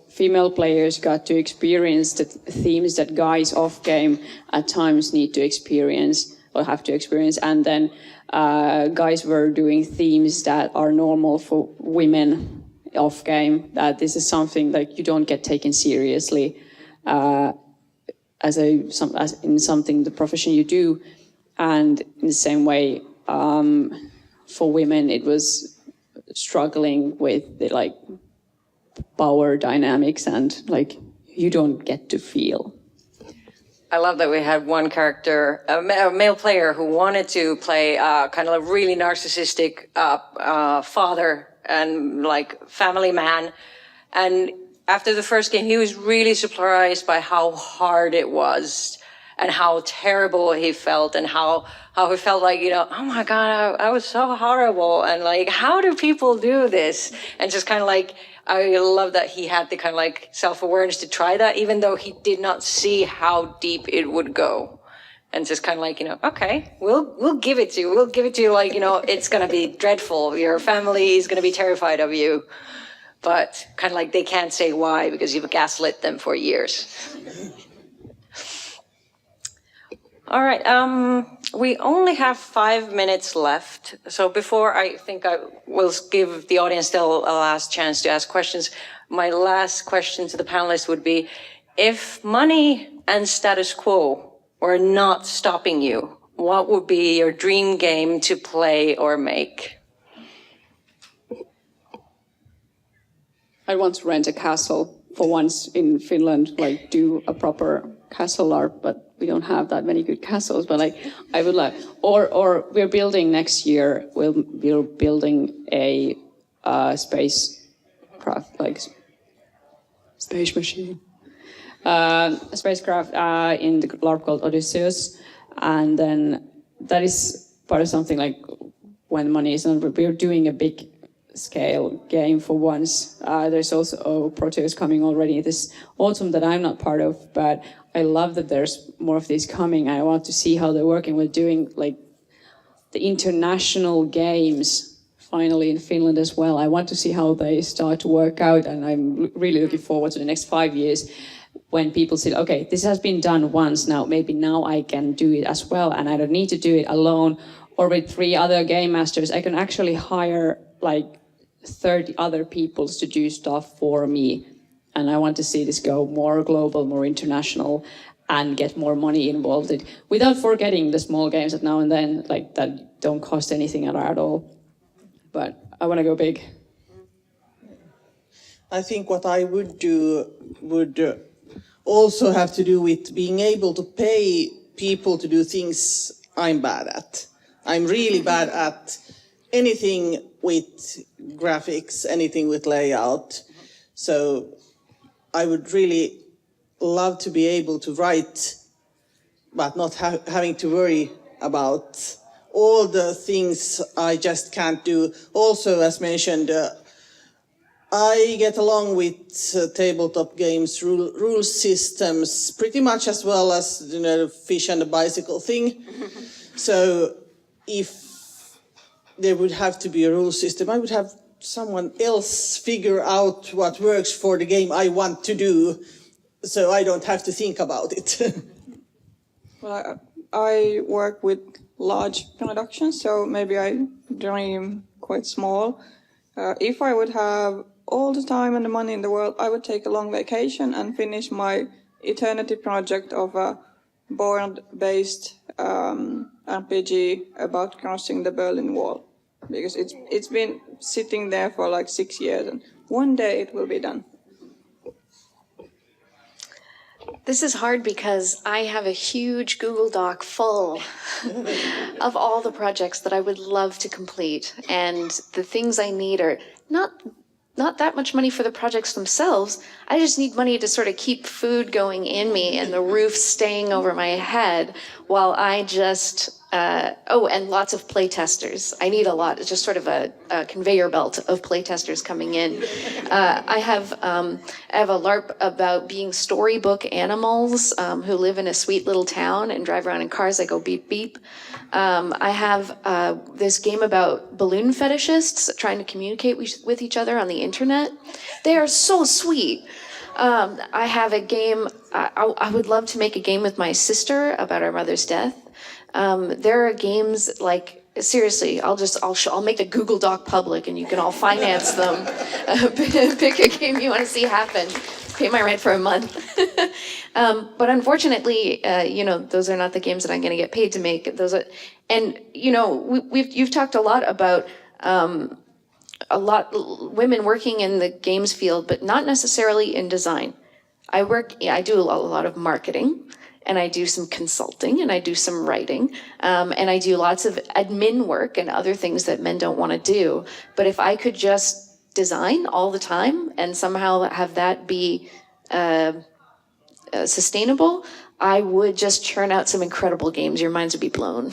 female players got to experience the themes that guys off-game at times need to experience or have to experience. And then guys were doing themes that are normal for women off game, that this is something like you don't get taken seriously as in something, the profession you do. And in the same way, for women, it was struggling with the like power dynamics and like you don't get to feel. I love that we had one character, a male player who wanted to play kind of a really narcissistic father and like family man. And after the first game, he was really surprised by how hard it was and how terrible he felt and how he felt like, you know, oh my God, I was so horrible. And like, how do people do this? And just kind of like, I love that he had the kind of like self-awareness to try that, even though he did not see how deep it would go. And just kind of like, you know, okay, we'll give it to you. We'll give it to you. Like, you know, it's going to be dreadful. Your family is going to be terrified of you. But kind of like they can't say why because you've gaslit them for years. All right. We only have 5 minutes left. So before I think I will give the audience still a last chance to ask questions, my last question to the panelists would be, if money and status quo were not stopping you, what would be your dream game to play or make? I want to rent a castle for once in Finland, like do a proper castle art, but we don't have that many good castles. But like, I would like, or we're building next year. We're building a spacecraft, like space machine, a spacecraft in the LARP called Odysseus, and then that is part of something like when money is not. We're doing a big scale game for once. There's also Proteus coming already this autumn that I'm not part of, but I love that there's more of these coming. I want to see how they're working with doing like the international games finally in Finland as well. I want to see how they start to work out, and I'm really looking forward to the next 5 years when people say, okay, this has been done once now, maybe now I can do it as well, and I don't need to do it alone or with 3 other game masters. I can actually hire like 30 other people to do stuff for me. And I want to see this go more global, more international, and get more money involved in, without forgetting the small games that now and then, like that don't cost anything at all. But I want to go big. I think what I would do would also have to do with being able to pay people to do things I'm bad at. I'm really bad at anything with graphics, anything with layout. So I would really love to be able to write, but not having to worry about all the things I just can't do. Also, as mentioned, I get along with tabletop games, rule systems, pretty much as well as, you know, the fish and the bicycle thing. So if there would have to be a rule system, I would have someone else figure out what works for the game I want to do, so I don't have to think about it. Well, I work with large productions, so maybe I dream quite small. If I would have all the time and the money in the world, I would take a long vacation and finish my eternity project of a board-based RPG about crossing the Berlin Wall, because it's been sitting there for like 6 years, and one day it will be done. This is hard because I have a huge Google Doc full of all the projects that I would love to complete, and the things I need are not that much money for the projects themselves. I just need money to sort of keep food going in me and the roof staying over my head while I just, and lots of play testers. I need a lot. It's just sort of a conveyor belt of play testers coming in. I have a LARP about being storybook animals who live in a sweet little town and drive around in cars that go beep beep. I have this game about balloon fetishists trying to communicate with each other on the internet. They are so sweet. I have a game, I would love to make a game with my sister about our mother's death. There are games like seriously, I'll make the Google Doc public, and you can all finance them. Pick a game you want to see happen. Pay my rent for a month. But unfortunately, those are not the games that I'm going to get paid to make. You've talked a lot about women working in the games field, but not necessarily in design. I do a lot of marketing, and I do some consulting, and I do some writing, and I do lots of admin work and other things that men don't want to do. But if I could just design all the time and somehow have that be sustainable, I would just churn out some incredible games. Your minds would be blown.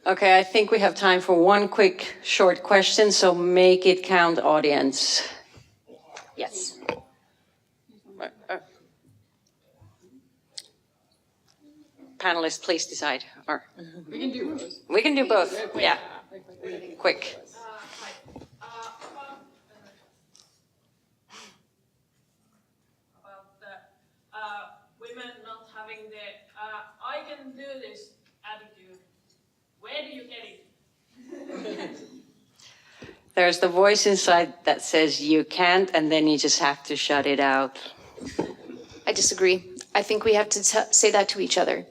Okay, I think we have time for one quick short question, so make it count, audience. Yes. Panelists, please decide. Or We can do both. we can do both. Yeah. Quick. About the women not having the I can do this attitude. Where do you get it? There's the voice inside that says you can't, and then you just have to shut it out. I disagree. I think we have to say that to each other.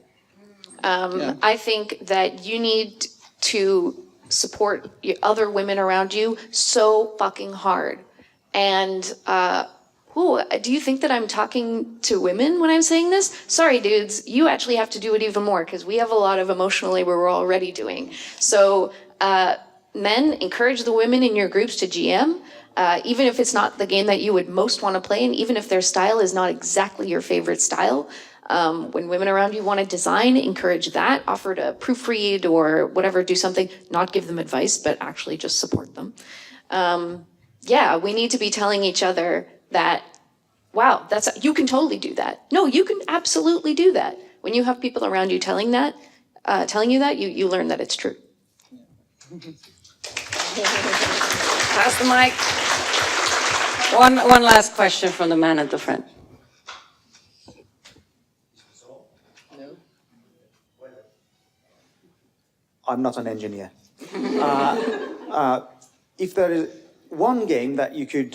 I think that you need to support other women around you so fucking hard. And do you think that I'm talking to women when I'm saying this? Sorry, dudes, you actually have to do it even more, because we have a lot of emotional labor we're already doing. So men, encourage the women in your groups to GM, even if it's not the game that you would most want to play, and even if their style is not exactly your favorite style. When women around you want to design, encourage that, offer to proofread or whatever, do something, not give them advice, but actually just support them. We need to be telling each other that, wow, you can totally do that. No, you can absolutely do that. When you have people around you telling you that, you learn that it's true. Pass the mic. One last question from the man at the front. I'm not an engineer. If there is one game that you could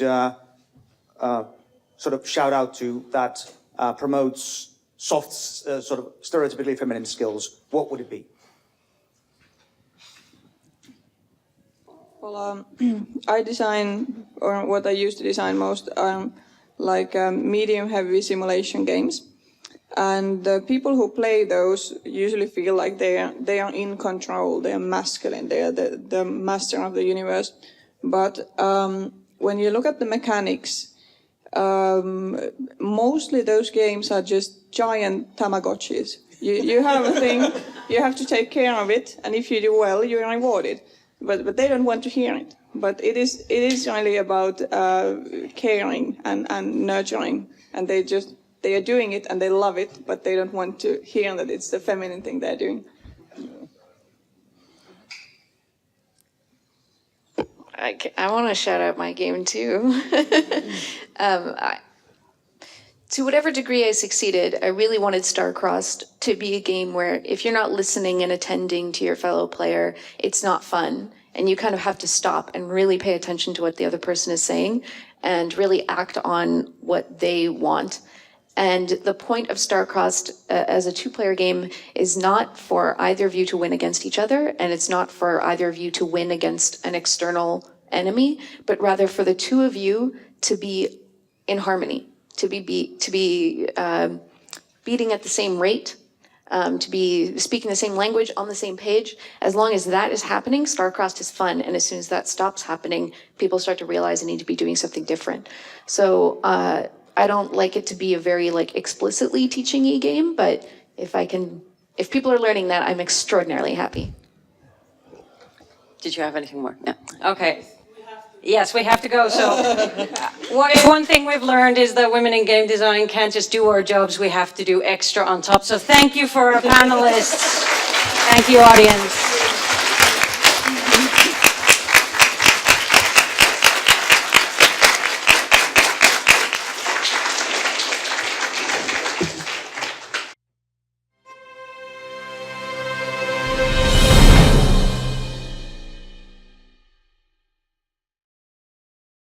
sort of shout out to that promotes soft, sort of stereotypically feminine skills, what would it be? Well, I design, or what I used to design most, medium-heavy simulation games. And the people who play those usually feel like they are in control, they are masculine, they are the master of the universe. But when you look at the mechanics, mostly those games are just giant Tamagotchis. You have a thing, you have to take care of it, and if you do well, you're rewarded. But they don't want to hear it. But it is really about caring and nurturing, and they are doing it and they love it, but they don't want to hear that it's the feminine thing they're doing. I want to shout out my game too. To whatever degree I succeeded, I really wanted Star-Crossed to be a game where if you're not listening and attending to your fellow player, it's not fun. And you kind of have to stop and really pay attention to what the other person is saying and really act on what they want. And the point of Star-Crossed as a two-player game is not for either of you to win against each other, and it's not for either of you to win against an external enemy, but rather for the two of you to be in harmony, to be beating at the same rate, to be speaking the same language on the same page. As long as that is happening, Star-Crossed is fun, and as soon as that stops happening, people start to realize they need to be doing something different. So I don't like it to be a very explicitly teaching-y game, but if people are learning that, I'm extraordinarily happy. Did you have anything more? No. Okay. Yes, we have to go. So one thing we've learned is that women in game design can't just do our jobs. We have to do extra on top. So thank you for our panelists. Thank you, audience.